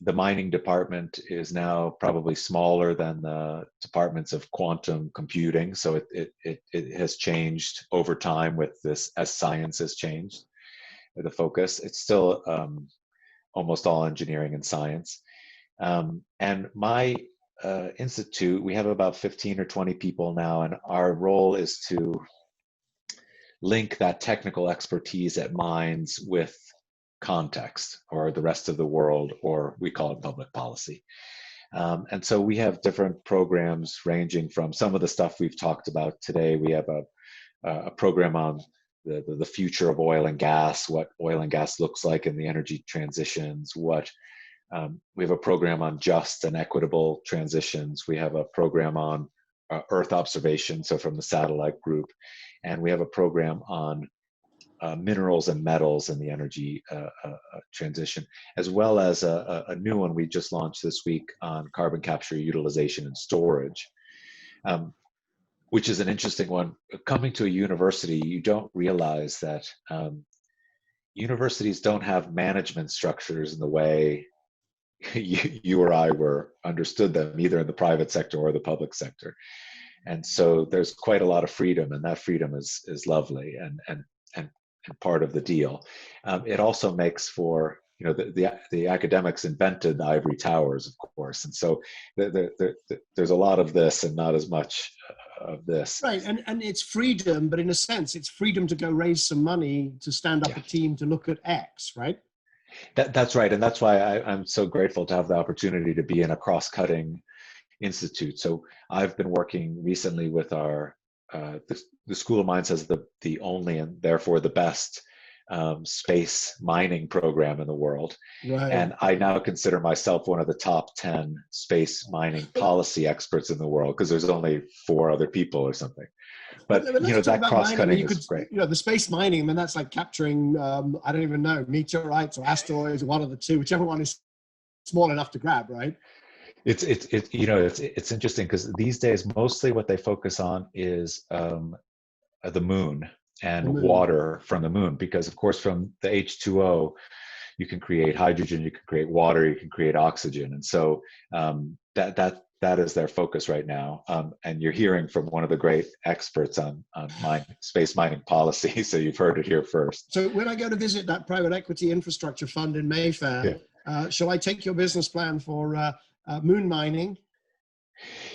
Speaker 2: The mining department is now probably smaller than the departments of quantum computing. So it has changed over time with this, as science has changed, the focus. It's still almost all engineering and science. And my institute, we have about 15 or 20 people now, and our role is to link that technical expertise at mines with context, or the rest of the world, or we call it public policy. And so we have different programs ranging from some of the stuff we've talked about today. We have a program on the future of oil and gas, what oil and gas looks like in the energy transitions. We have a program on just and equitable transitions. We have a program on Earth observation, so from the satellite group, and we have a program on minerals and metals in the energy transition, as well as a new one we just launched this week on carbon capture, utilization, and storage, which is an interesting one. Coming to a university, you don't realize that universities don't have management structures in the way you or I were understood them, either in the private sector or the public sector. And so there's quite a lot of freedom, and that freedom is lovely and part of the deal. It also makes for, the academics invented the ivory towers, of course, and so there's a lot of this and not as much of this.
Speaker 1: Right, and it's freedom, but in a sense, it's freedom to go raise some money to stand up a team to look at X, right?
Speaker 2: That's right, and that's why I'm so grateful to have the opportunity to be in a cross-cutting institute. So I've been working recently with our the School of Mines has the only and therefore the best space mining program in the world.
Speaker 1: Right.
Speaker 2: And I now consider myself one of the top 10 space mining policy experts in the world, because there's only 4 other people or something. But that cross-cutting is great.
Speaker 1: The space mining, I mean, that's like capturing, I don't even know, meteorites or asteroids, one of the two, whichever one is small enough to grab, right?
Speaker 2: It's interesting, because these days mostly what they focus on is the moon and water from the moon, because of course from the H2O you can create hydrogen, you can create water, you can create oxygen, and so that is their focus right now. And you're hearing from one of the great experts on space mining policy, so you've heard it here first.
Speaker 1: So when I go to visit that private equity infrastructure fund in Mayfair, shall I take your business plan for moon mining?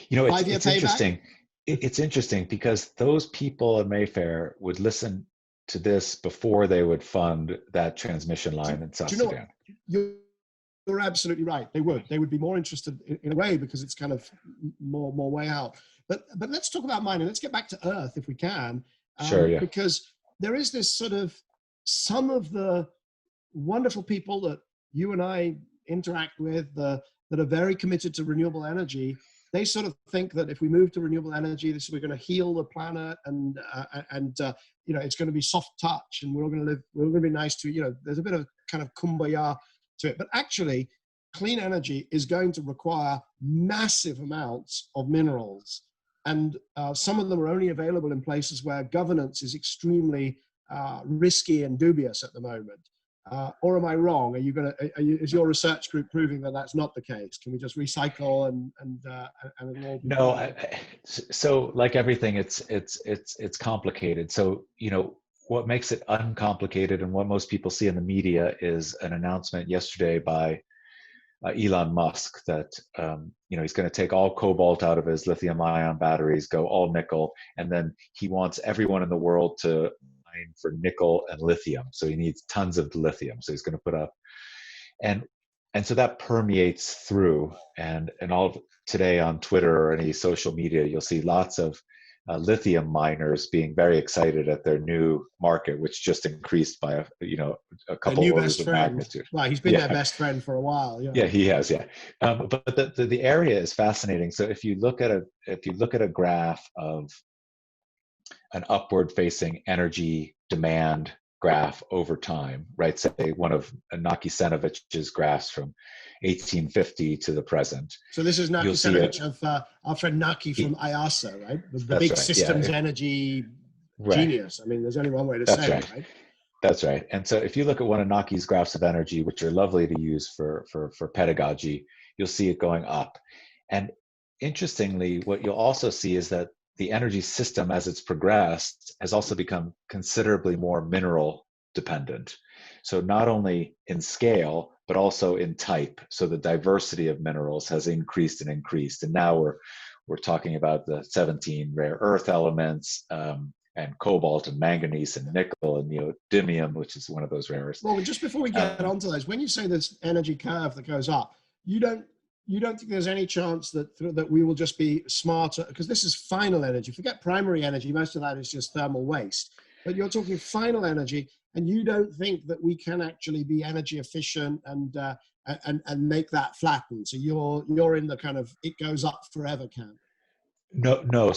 Speaker 2: It's interesting. It's interesting because those people in Mayfair would listen to this before they would fund that transmission line in South Sudan.
Speaker 1: You're absolutely right. They would be more interested in a way, because it's kind of more way out. But let's talk about mining. Let's get back to Earth if we can.
Speaker 2: Sure, yeah.
Speaker 1: Because there is this sort of, some of the wonderful people that you and I interact with that are very committed to renewable energy, they sort of think that if we move to renewable energy, we're going to heal the planet, and you know, it's going to be soft touch, and we're all going to live. We're going to be nice to, you know. There's a bit of kind of kumbaya to it, but actually, clean energy is going to require massive amounts of minerals, and some of them are only available in places where governance is extremely risky and dubious at the moment. Or am I wrong? Is your research group proving that that's not the case? Can we just recycle and it'll all be
Speaker 2: No, so like everything, it's complicated. So, you know, what makes it uncomplicated and what most people see in the media is an announcement yesterday by Elon Musk that you know, he's going to take all cobalt out of his lithium-ion batteries, go all nickel, and then he wants everyone in the world to mine for nickel and lithium. So he needs tons of lithium. So he's going to put up, and so that permeates through, and all today on Twitter or any social media, you'll see lots of lithium miners being very excited at their new market, which just increased by a couple orders of magnitude.
Speaker 1: Well, he's been their best friend for a while.
Speaker 2: Yeah, he has. Yeah, but the area is fascinating. So if you look at a graph of an upward facing energy demand graph over time, right? Say one of Naki Senovich's graphs from 1850 to the present.
Speaker 1: So this is Naki Senovich of our friend Naki from IASA, right? The big systems energy genius. I mean, there's only one way to say it, right?
Speaker 2: That's right. And so if you look at one of Naki's graphs of energy, which are lovely to use for pedagogy, you'll see it going up. And interestingly, what you'll also see is that the energy system, as it's progressed, has also become considerably more mineral dependent. So not only in scale, but also in type. So the diversity of minerals has increased and increased. And now we're talking about the 17 rare earth elements, and cobalt and manganese and nickel and neodymium, which is one of those rare earths.
Speaker 1: Well, just before we get onto those, when you say this energy curve that goes up, you don't think there's any chance that we will just be smarter, because this is final energy. Forget primary energy, most of that is just thermal waste. But you're talking final energy, and you don't think that we can actually be energy efficient and make that flatten. So you're in the kind of it goes up forever camp.
Speaker 2: No.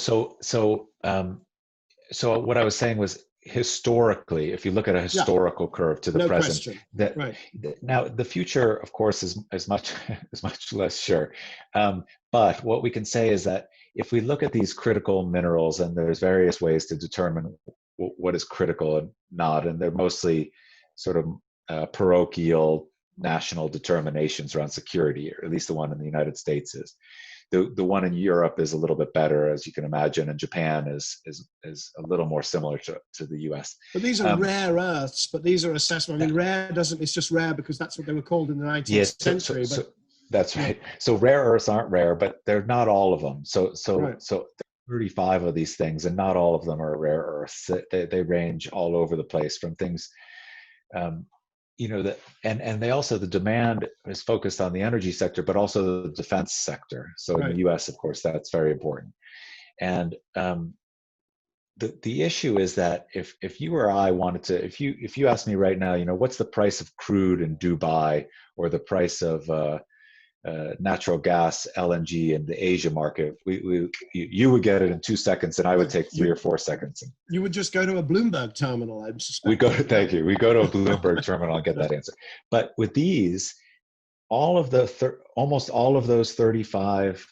Speaker 2: So what I was saying was, historically, if you look at a historical curve to the present, now the future, of course, is much less sure. But what we can say is that if we look at these critical minerals, and there's various ways to determine what is critical and not, and they're mostly sort of parochial national determinations around security, or at least the one in the United States is. The one in Europe is a little bit better, as you can imagine, and Japan is a little more similar to the US.
Speaker 1: But these are rare earths, but these are assessment. I mean, it's just rare because that's what they were called in the 19th century.
Speaker 2: So that's right. So rare earths aren't rare, but they're not all of them. So 35 of these things, and not all of them are rare earths. They range all over the place, from things and they also, the demand is focused on the energy sector, but also the defense sector. So in the US, of course, that's very important. And the issue is that if you or I wanted to, if you ask me right now, what's the price of crude in Dubai, or the price of natural gas, LNG in the Asia market, you would get it in 2 seconds, and I would take 3 or 4 seconds.
Speaker 1: You would just go to a Bloomberg terminal, I suspect.
Speaker 2: We go to a Bloomberg terminal and get that answer. But with these, almost all of those 35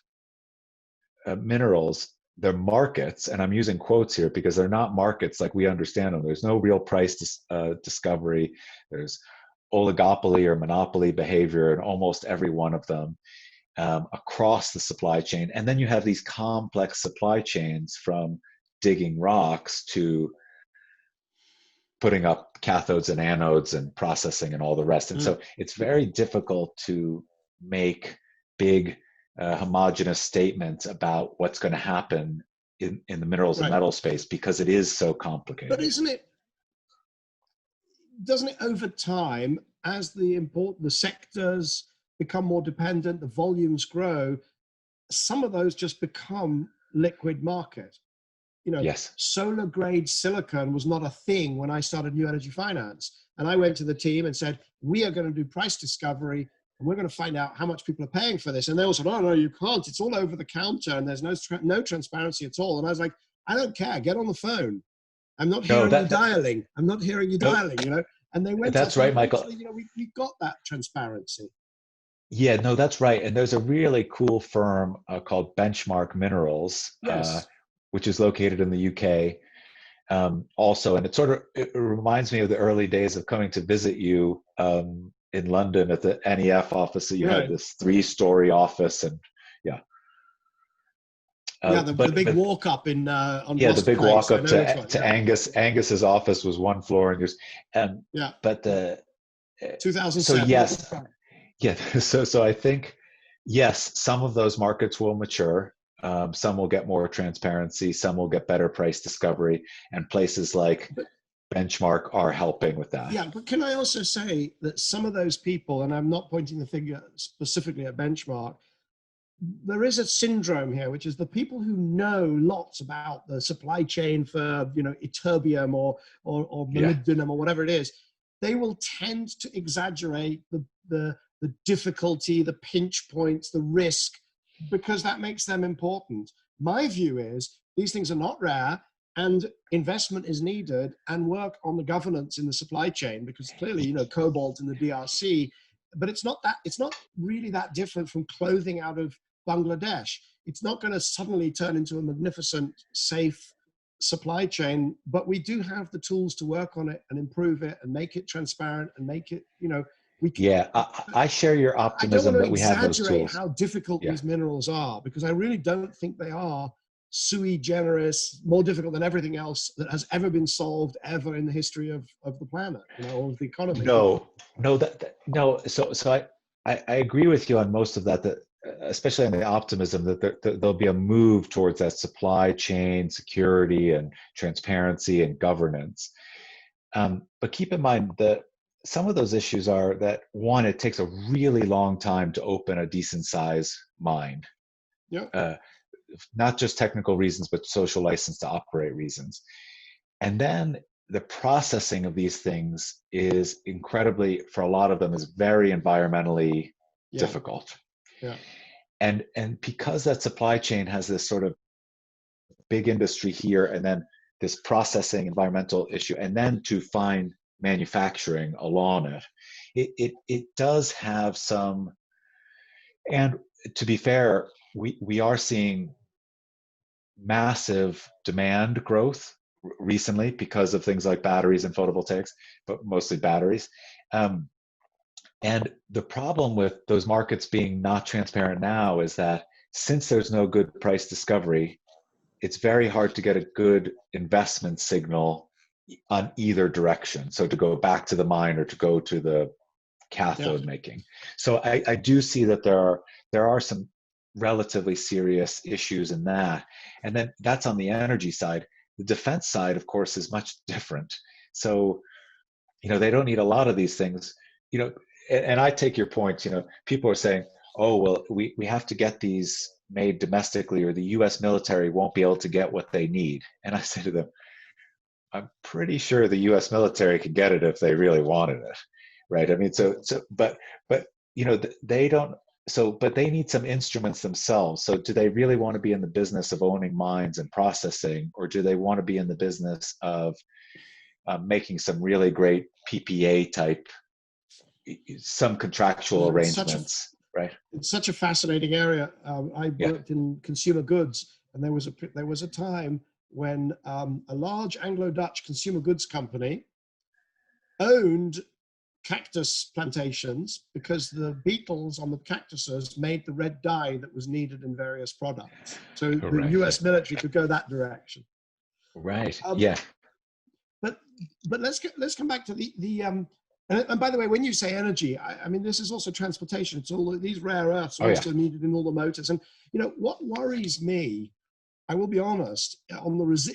Speaker 2: minerals, they're markets, and I'm using quotes here because they're not markets like we understand them. There's no real price discovery. There's oligopoly or monopoly behavior in almost every one of them across the supply chain. And then you have these complex supply chains, from digging rocks to putting up cathodes and anodes and processing and all the rest. And so it's very difficult to make big homogeneous statements about what's going to happen in the minerals and metal space, because it is so complicated.
Speaker 1: But doesn't it over time, as the sectors become more dependent, the volumes grow, some of those just become liquid market?
Speaker 2: Yes.
Speaker 1: solar grade silicon was not a thing when I started New Energy Finance. And I went to the team and said, we are going to do price discovery and we're going to find out how much people are paying for this. And they all said, oh, no, you can't. It's all over the counter and there's no transparency at all. And I was like, I don't care. Get on the phone. I'm not hearing you dialing. I'm not hearing you dialing, And they went
Speaker 2: that's right, Michael.
Speaker 1: We got that transparency.
Speaker 2: Yeah, no, that's right. And there's a really cool firm called Benchmark Minerals,
Speaker 1: Yes.
Speaker 2: which is located in the UK also. And it reminds me of the early days of coming to visit you in London at the NEF office. So you had this 3-story office and
Speaker 1: the big walk up on
Speaker 2: the big
Speaker 1: Place.
Speaker 2: walk up to Angus. Angus's office was 1 floor, and yours. But the
Speaker 1: 2007.
Speaker 2: So yes, yeah. So I think yes, some of those markets will mature. Some will get more transparency. Some will get better price discovery, and places like Benchmark are helping with that.
Speaker 1: Yeah, but can I also say that some of those people, and I'm not pointing the finger specifically at Benchmark, there is a syndrome here, which is the people who know lots about the supply chain for, ytterbium or molybdenum or whatever it is, they will tend to exaggerate the difficulty, the pinch points, the risk, because that makes them important. My view is these things are not rare and investment is needed, and work on the governance in the supply chain, because clearly, cobalt in the DRC, but it's not really that different from clothing out of Bangladesh. It's not going to suddenly turn into a magnificent, safe supply chain, but we do have the tools to work on it and improve it and make it transparent and make it,
Speaker 2: I share your optimism that we have those tools.
Speaker 1: I don't want to exaggerate how difficult these minerals are, because I really don't think they are sui generis, more difficult than everything else that has ever been solved ever in the history of the planet, or of the economy.
Speaker 2: No. So I agree with you on most of that. That especially on the optimism that there'll be a move towards that supply chain security and transparency and governance. But keep in mind that some of those issues are that, one, it takes a really long time to open a decent size mine.
Speaker 1: Yeah.
Speaker 2: Not just technical reasons, but social license to operate reasons. And then the processing of these things is incredibly, for a lot of them, is very environmentally difficult.
Speaker 1: Yeah.
Speaker 2: And because that supply chain has this sort of big industry here, and then this processing environmental issue, and then to find manufacturing along it does have some. And to be fair, we are seeing massive demand growth recently because of things like batteries and photovoltaics, but mostly batteries. And the problem with those markets being not transparent now is that since there's no good price discovery, it's very hard to get a good investment signal on either direction. So to go back to the mine or to go to the cathode making. So I do see that there are some relatively serious issues in that. And then that's on the energy side. The defense side, of course, is much different. So, they don't need a lot of these things, and I take your point, people are saying, oh, well, we have to get these made domestically or the US military won't be able to get what they need. And I say to them, I'm pretty sure the US military could get it if they really wanted it. Right. I mean, but they don't. But they need some instruments themselves. So do they really want to be in the business of owning mines and processing, or do they want to be in the business of making some really great PPA type, some contractual arrangements, right?
Speaker 1: It's such a fascinating area. I worked in consumer goods, and there was a time when a large Anglo-Dutch consumer goods company owned cactus plantations because the beetles on the cactuses made the red dye that was needed in various products. So the US military could go that direction.
Speaker 2: Right.
Speaker 1: But let's come back to the and by the way, when you say energy, I mean, this is also transportation. It's all these rare earths are also needed in all the motors. And what worries me, I will be honest,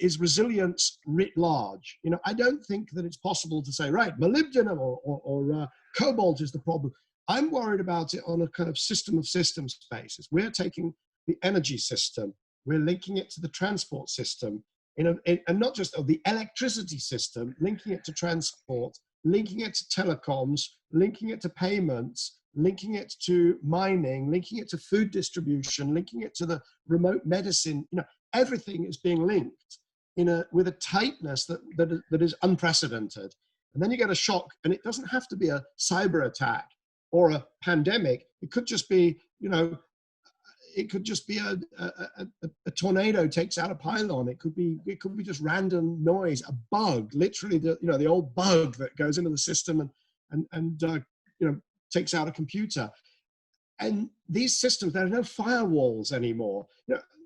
Speaker 1: is resilience writ large. I don't think that it's possible to say, right, molybdenum or cobalt is the problem. I'm worried about it on a kind of system of systems basis. We're taking the energy system, we're linking it to the transport system, and not just of the electricity system, linking it to transport, linking it to telecoms, linking it to payments, linking it to mining, linking it to food distribution, linking it to the remote medicine. Everything is being linked with a tightness that is unprecedented. And then you get a shock, and it doesn't have to be a cyber attack or a pandemic. It could just be, it could just be a tornado takes out a pylon. It could be just random noise, a bug, literally the old bug that goes into the system and takes out a computer. And these systems, there are no firewalls anymore.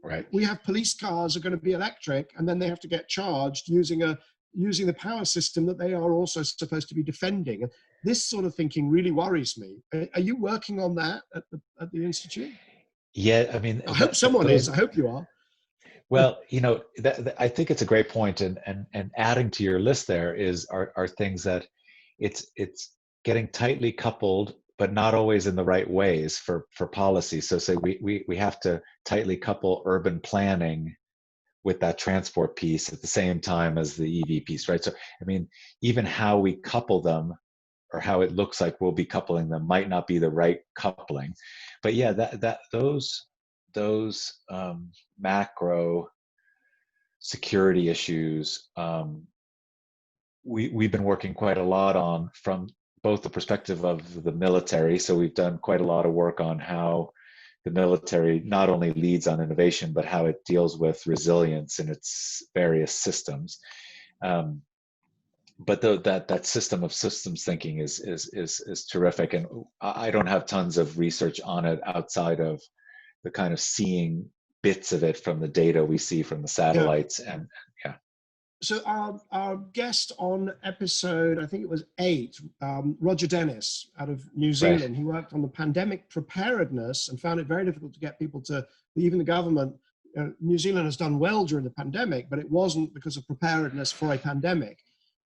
Speaker 2: Right.
Speaker 1: We have police cars are going to be electric, and then they have to get charged using the power system that they are also supposed to be defending. And this sort of thinking really worries me. Are you working on that at the Institute?
Speaker 2: Yeah, I mean,
Speaker 1: I hope someone is. I hope you are.
Speaker 2: Well, I think it's a great point, and adding to your list there are things that it's getting tightly coupled, but not always in the right ways for policy. So say we have to tightly couple urban planning with that transport piece at the same time as the EV piece, right? So I mean, even how we couple them, or how it looks like we'll be coupling them, might not be the right coupling. But yeah, those macro security issues, we've been working quite a lot on from both the perspective of the military. So we've done quite a lot of work on how the military not only leads on innovation, but how it deals with resilience in its various systems. But that system of systems thinking is terrific, and I don't have tons of research on it outside of the kind of seeing bits of it from the data we see from the satellites. And yeah.
Speaker 1: So our guest on episode, I think it was 8, Roger Dennis out of New Zealand, right. He worked on the pandemic preparedness and found it very difficult to get people to, even the government. New Zealand has done well during the pandemic, but it wasn't because of preparedness for a pandemic.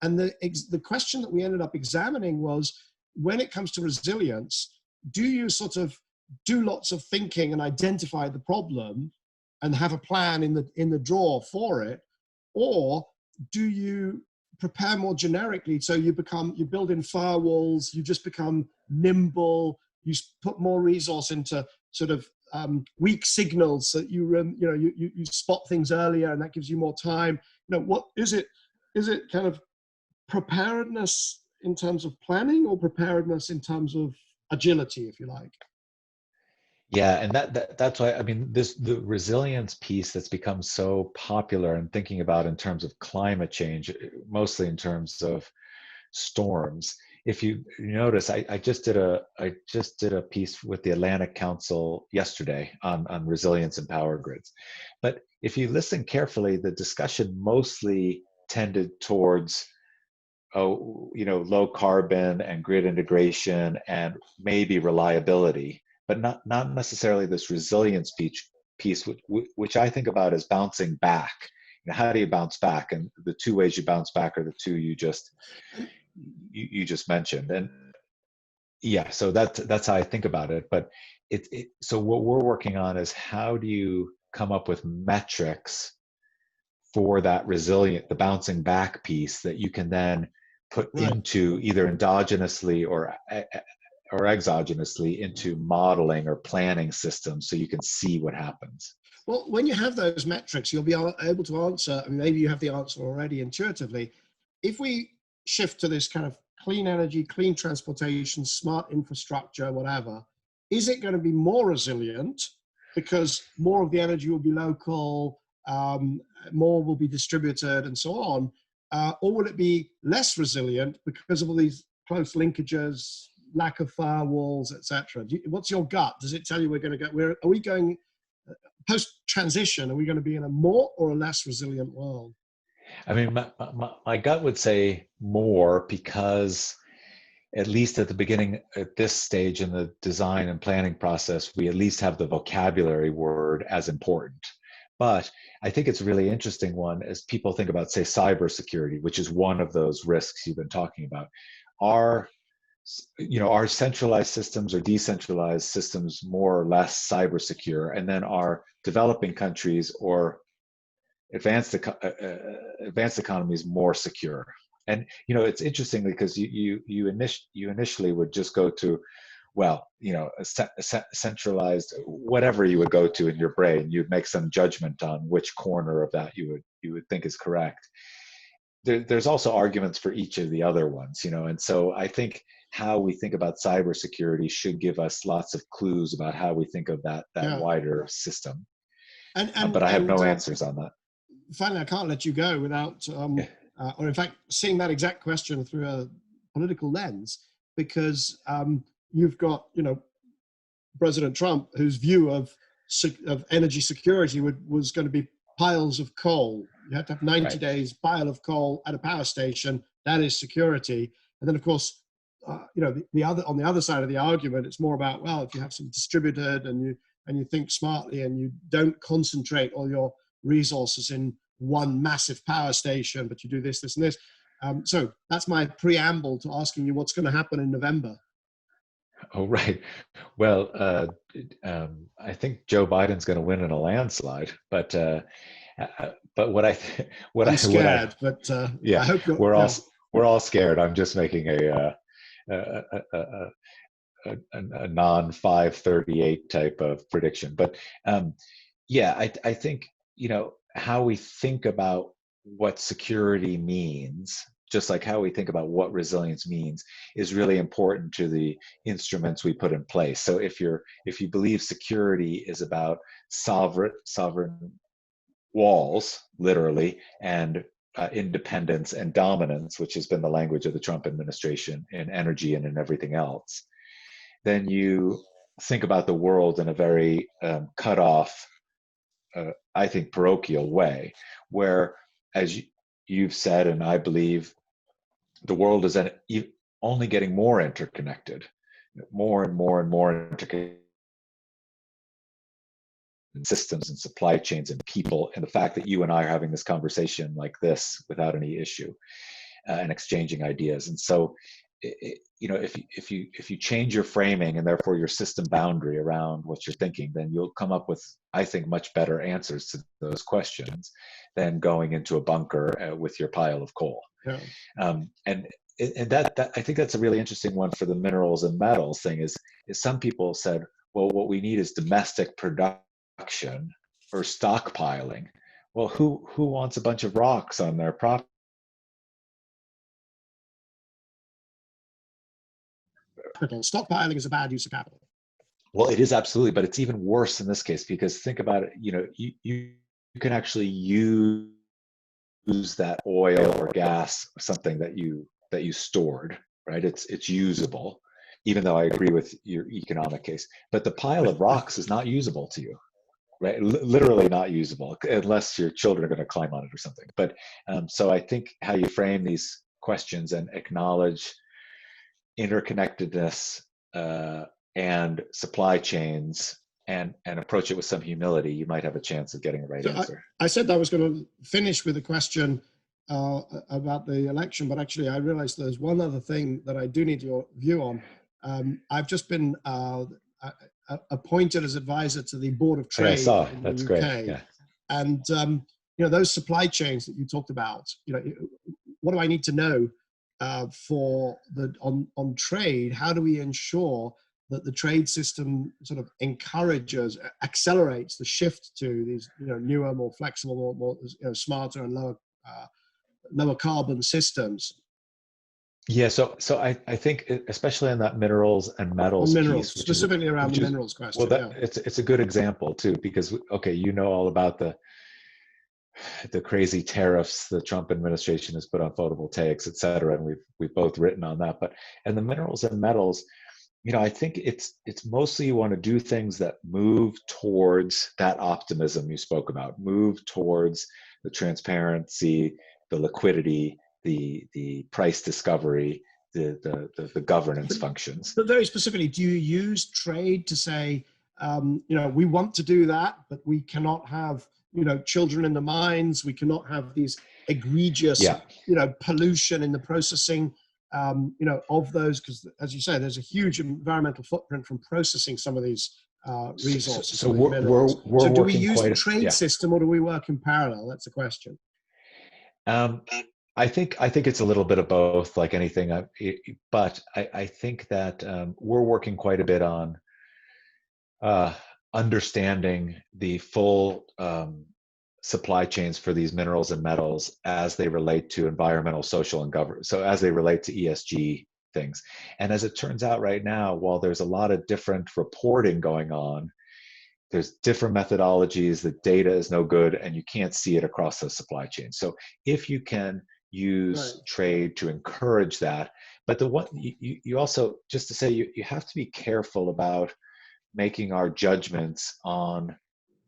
Speaker 1: And the question that we ended up examining was, when it comes to resilience, do you sort of do lots of thinking and identify the problem and have a plan in the drawer for it, or do you prepare more generically? So you build in firewalls, you just become nimble, you put more resource into sort of weak signals so that you spot things earlier, and that gives you more time. What is it? Is it kind of preparedness in terms of planning, or preparedness in terms of agility, if you like?
Speaker 2: Yeah, and that's why, I mean, the resilience piece that's become so popular and thinking about in terms of climate change, mostly in terms of storms. If you notice, I just did a piece with the Atlantic Council yesterday on resilience and power grids. But if you listen carefully, the discussion mostly tended towards low carbon and grid integration and maybe reliability, but not necessarily this resilience piece, which I think about as bouncing back. How do you bounce back? And the two ways you bounce back are the two you just mentioned. And yeah, so that's how I think about it. But so what we're working on is, how do you come up with metrics for that the bouncing back piece that you can then put right. into either endogenously or exogenously into modeling or planning systems, so you can see what happens.
Speaker 1: Well, when you have those metrics, you'll be able to answer, I mean, maybe you have the answer already intuitively. If we shift to this kind of clean energy, clean transportation, smart infrastructure, whatever, is it going to be more resilient because more of the energy will be local, more will be distributed and so on? Or will it be less resilient because of all these close linkages, lack of firewalls, etc.? What's your gut? Does it tell you are we going post-transition? Are we going to be in a more or a less resilient world?
Speaker 2: I mean, my gut would say more, because at least at the beginning, at this stage in the design and planning process, we at least have the vocabulary word as important. But I think it's a really interesting one as people think about, say, cybersecurity, which is one of those risks you've been talking about. Are centralized systems or decentralized systems more or less cyber secure? And then are developing countries or advanced economy is more secure. And you know, it's interesting because you initially would just go to, well, you know, a centralized whatever you would go to in your brain. You'd make some judgment on which corner of that you would think is correct. There's also arguments for each of the other ones, you know, and so I think how we think about cybersecurity should give us lots of clues about how we think of that
Speaker 1: Yeah.
Speaker 2: wider system.
Speaker 1: And
Speaker 2: but I have no answers on that.
Speaker 1: Finally, I can't let you go without, or in fact, seeing that exact question through a political lens, because you've got, you know, President Trump, whose view of energy security was going to be piles of coal. You have to have 90
Speaker 2: Right.
Speaker 1: days pile of coal at a power station. That is security. And then, of course, you know, on the other side of the argument, it's more about, well, if you have some distributed and you think smartly and you don't concentrate all your resources in one massive power station, but you do this, this, and this. So that's my preamble to asking you what's going to happen in November.
Speaker 2: Oh, right. Well, I think Joe Biden's going to win in a landslide, but what
Speaker 1: I'm scared, but
Speaker 2: yeah,
Speaker 1: I hope
Speaker 2: we're all scared. I'm just making a non-538 type of prediction, but yeah, I think, you know, how we think about what security means, just like how we think about what resilience means, is really important to the instruments we put in place. So if you believe security is about sovereign walls, literally, and independence and dominance, which has been the language of the Trump administration in energy and in everything else, then you think about the world in a very cut off, I think, parochial way, where, as you've said, and I believe, the world is only getting more interconnected, more and more and more interconnected systems and supply chains and people, and the fact that you and I are having this conversation like this without any issue and exchanging ideas. And so, you know, if you change your framing and therefore your system boundary around what you're thinking, then you'll come up with, I think, much better answers to those questions than going into a bunker with your pile of coal.
Speaker 1: Yeah.
Speaker 2: And that I think that's a really interesting one for the minerals and metals thing. Is some people said, well, what we need is domestic production or stockpiling. Well, who wants a bunch of rocks on their property?
Speaker 1: Stockpiling is a bad use of capital.
Speaker 2: Well, it is absolutely, but it's even worse in this case, because think about it. You know, you can actually use that oil or gas, something that you stored, right? It's usable, even though I agree with your economic case. But the pile of rocks is not usable to you, right? Literally not usable, unless your children are going to climb on it or something. But so I think how you frame these questions and acknowledge interconnectedness and supply chains and approach it with some humility, you might have a chance of getting the right answer.
Speaker 1: I said I was going to finish with a question about the election, but actually I realized there's one other thing that I do need your view on. I've just been appointed as advisor to the Board of Trade.
Speaker 2: I saw.
Speaker 1: In
Speaker 2: That's
Speaker 1: the UK.
Speaker 2: Great. Yeah.
Speaker 1: And you know, those supply chains that you talked about, you know, what do I need to know for on trade? How do we ensure that the trade system sort of encourages, accelerates the shift to these, you know, newer, more flexible, more you know, smarter and lower carbon systems?
Speaker 2: Yeah, so I think especially on that minerals and metals piece,
Speaker 1: specifically around the minerals question.
Speaker 2: Well, it's a good example too, because okay, you know all about the crazy tariffs the Trump administration has put on photovoltaics, et cetera, and we've both written on that. But and the minerals and metals, you know, I think it's mostly you want to do things that move towards that optimism you spoke about, move towards the transparency, the liquidity, the price discovery, the governance functions.
Speaker 1: But very specifically, do you use trade to say, you know, we want to do that, but we cannot have, you know, children in the mines, we cannot have these egregious, you know, pollution in the processing, you know, of those, because as you say, there's a huge environmental footprint from processing some of these resources.
Speaker 2: So we're
Speaker 1: so do we
Speaker 2: working
Speaker 1: use
Speaker 2: quite
Speaker 1: the trade system, or do we work in parallel? That's the question.
Speaker 2: I think it's a little bit of both, like anything. But I think that we're working quite a bit on understanding the full supply chains for these minerals and metals as they relate to environmental, social, and governance. So as they relate to ESG things. And as it turns out right now, while there's a lot of different reporting going on, there's different methodologies, the data is no good, and you can't see it across the supply chain. So if you can use trade to encourage that, but the one you also, just to say, you have to be careful about making our judgments on,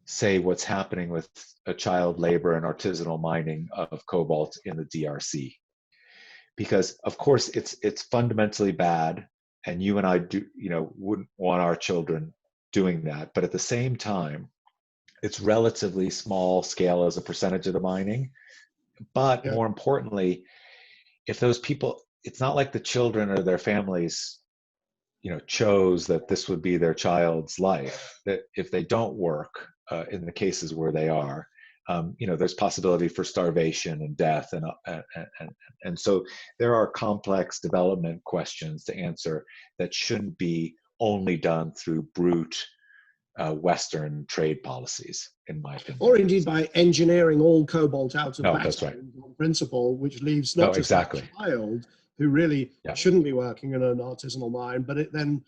Speaker 2: say, what's happening with a child labor and artisanal mining of cobalt in the DRC. Because of course it's fundamentally bad, and you and I wouldn't want our children doing that. But at the same time, it's relatively small scale as a percentage of the mining. But more importantly, if those people, it's not like the children or their families, chose that this would be their child's life, that if they don't work, in the cases where they are, there's possibility for starvation and death, and so there are complex development questions to answer that shouldn't be only done through brute Western trade policies, in my opinion.
Speaker 1: Or indeed by engineering all cobalt out of batteries,
Speaker 2: that's right.
Speaker 1: on principle, which leaves not just a child who really shouldn't be working in an artisanal mine, but it then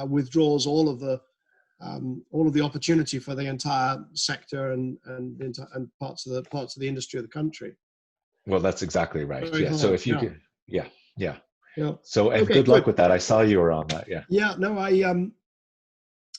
Speaker 1: withdraws all of the opportunity for the entire sector and parts of the industry of the country.
Speaker 2: Well, that's exactly right.
Speaker 1: Very hard.
Speaker 2: So if you could, So, and good luck with that. I saw you were on that.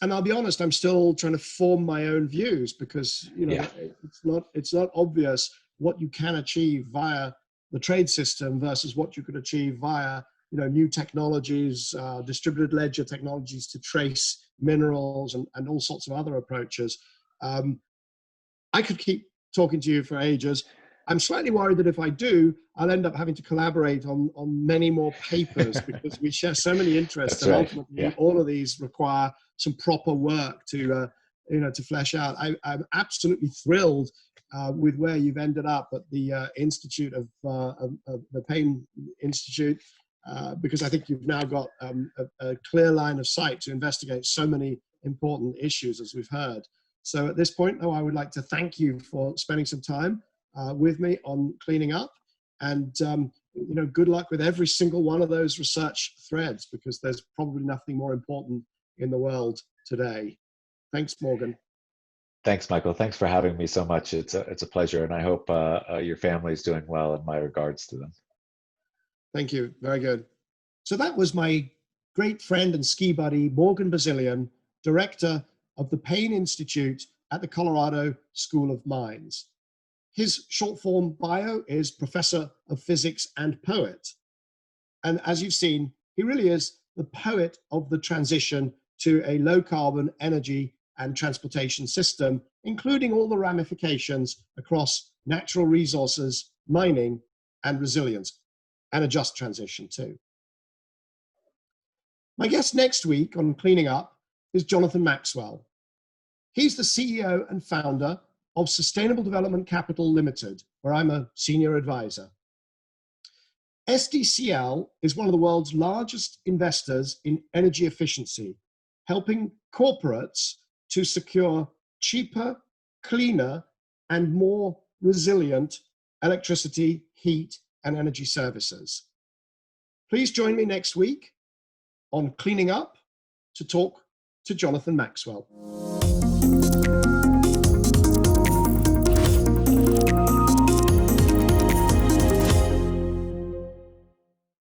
Speaker 1: And I'll be honest, I'm still trying to form my own views, because it's not obvious what you can achieve via the trade system versus what you could achieve via new technologies, distributed ledger technologies to trace minerals and all sorts of other approaches. I could keep talking to you for ages. I'm slightly worried that if I do, I'll end up having to collaborate on many more papers, because we share so many interests, and ultimately all of these require some proper work to flesh out. I'm absolutely thrilled with where you've ended up at the Institute of the Payne Institute, because I think you've now got a clear line of sight to investigate so many important issues, as we've heard. So at this point, I would like to thank you for spending some time with me on cleaning up, and good luck with every single one of those research threads, because there's probably nothing more important in the world today. Thanks, Morgan.
Speaker 2: Thanks, Michael. Thanks for having me so much. It's a pleasure, and I hope your family is doing well, and my regards to them.
Speaker 1: Thank you. Very good. So that was my great friend and ski buddy, Morgan Bazilian, director of the Payne Institute at the Colorado School of Mines. His short form bio is Professor of Physics and Poet. And as you've seen, he really is the poet of the transition to a low carbon energy and transportation system, including all the ramifications across natural resources, mining, and resilience, and a just transition too. My guest next week on Cleaning Up is Jonathan Maxwell. He's the CEO and founder of Sustainable Development Capital Limited, where I'm a senior advisor. SDCL is one of the world's largest investors in energy efficiency, helping corporates to secure cheaper, cleaner, and more resilient electricity, heat, and energy services. Please join me next week on Cleaning Up to talk to Jonathan Maxwell.